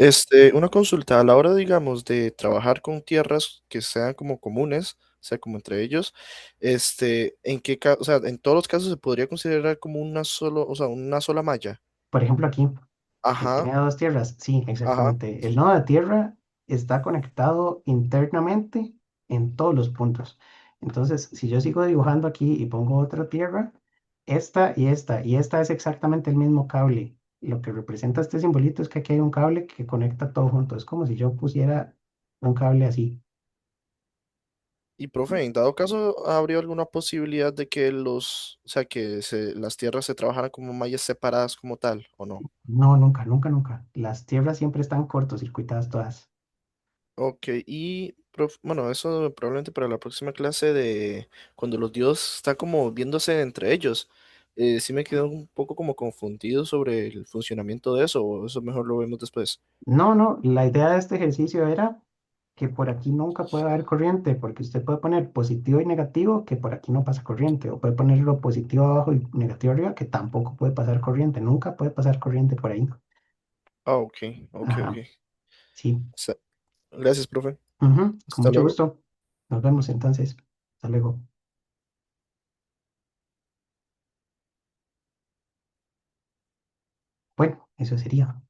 Una consulta, a la hora, digamos, de trabajar con tierras que sean como comunes, o sea, como entre ellos, o sea, en todos los casos se podría considerar como o sea, una sola malla. Por ejemplo, aquí, que Ajá, tiene dos tierras. Sí, ajá. exactamente. El nodo de tierra está conectado internamente en todos los puntos. Entonces, si yo sigo dibujando aquí y pongo otra tierra, y esta es exactamente el mismo cable. Lo que representa este simbolito es que aquí hay un cable que conecta todo junto. Es como si yo pusiera un cable así. Y profe, en dado caso, ¿habría alguna posibilidad de que o sea, las tierras se trabajaran como mallas separadas como tal, o no? No, nunca, nunca, nunca. Las tierras siempre están cortocircuitadas todas. Ok, bueno, eso probablemente para la próxima clase de cuando los dios están como viéndose entre ellos. Sí me quedo un poco como confundido sobre el funcionamiento de eso, o eso mejor lo vemos después. No, no, la idea de este ejercicio era que por aquí nunca puede haber corriente, porque usted puede poner positivo y negativo, que por aquí no pasa corriente, o puede ponerlo positivo abajo y negativo arriba, que tampoco puede pasar corriente, nunca puede pasar corriente por ahí. Ah, ok, ok, ok. Ajá, sí. Sa- Gracias, profe. Ujú, con Hasta mucho luego. gusto. Nos vemos entonces. Hasta luego. Bueno, eso sería.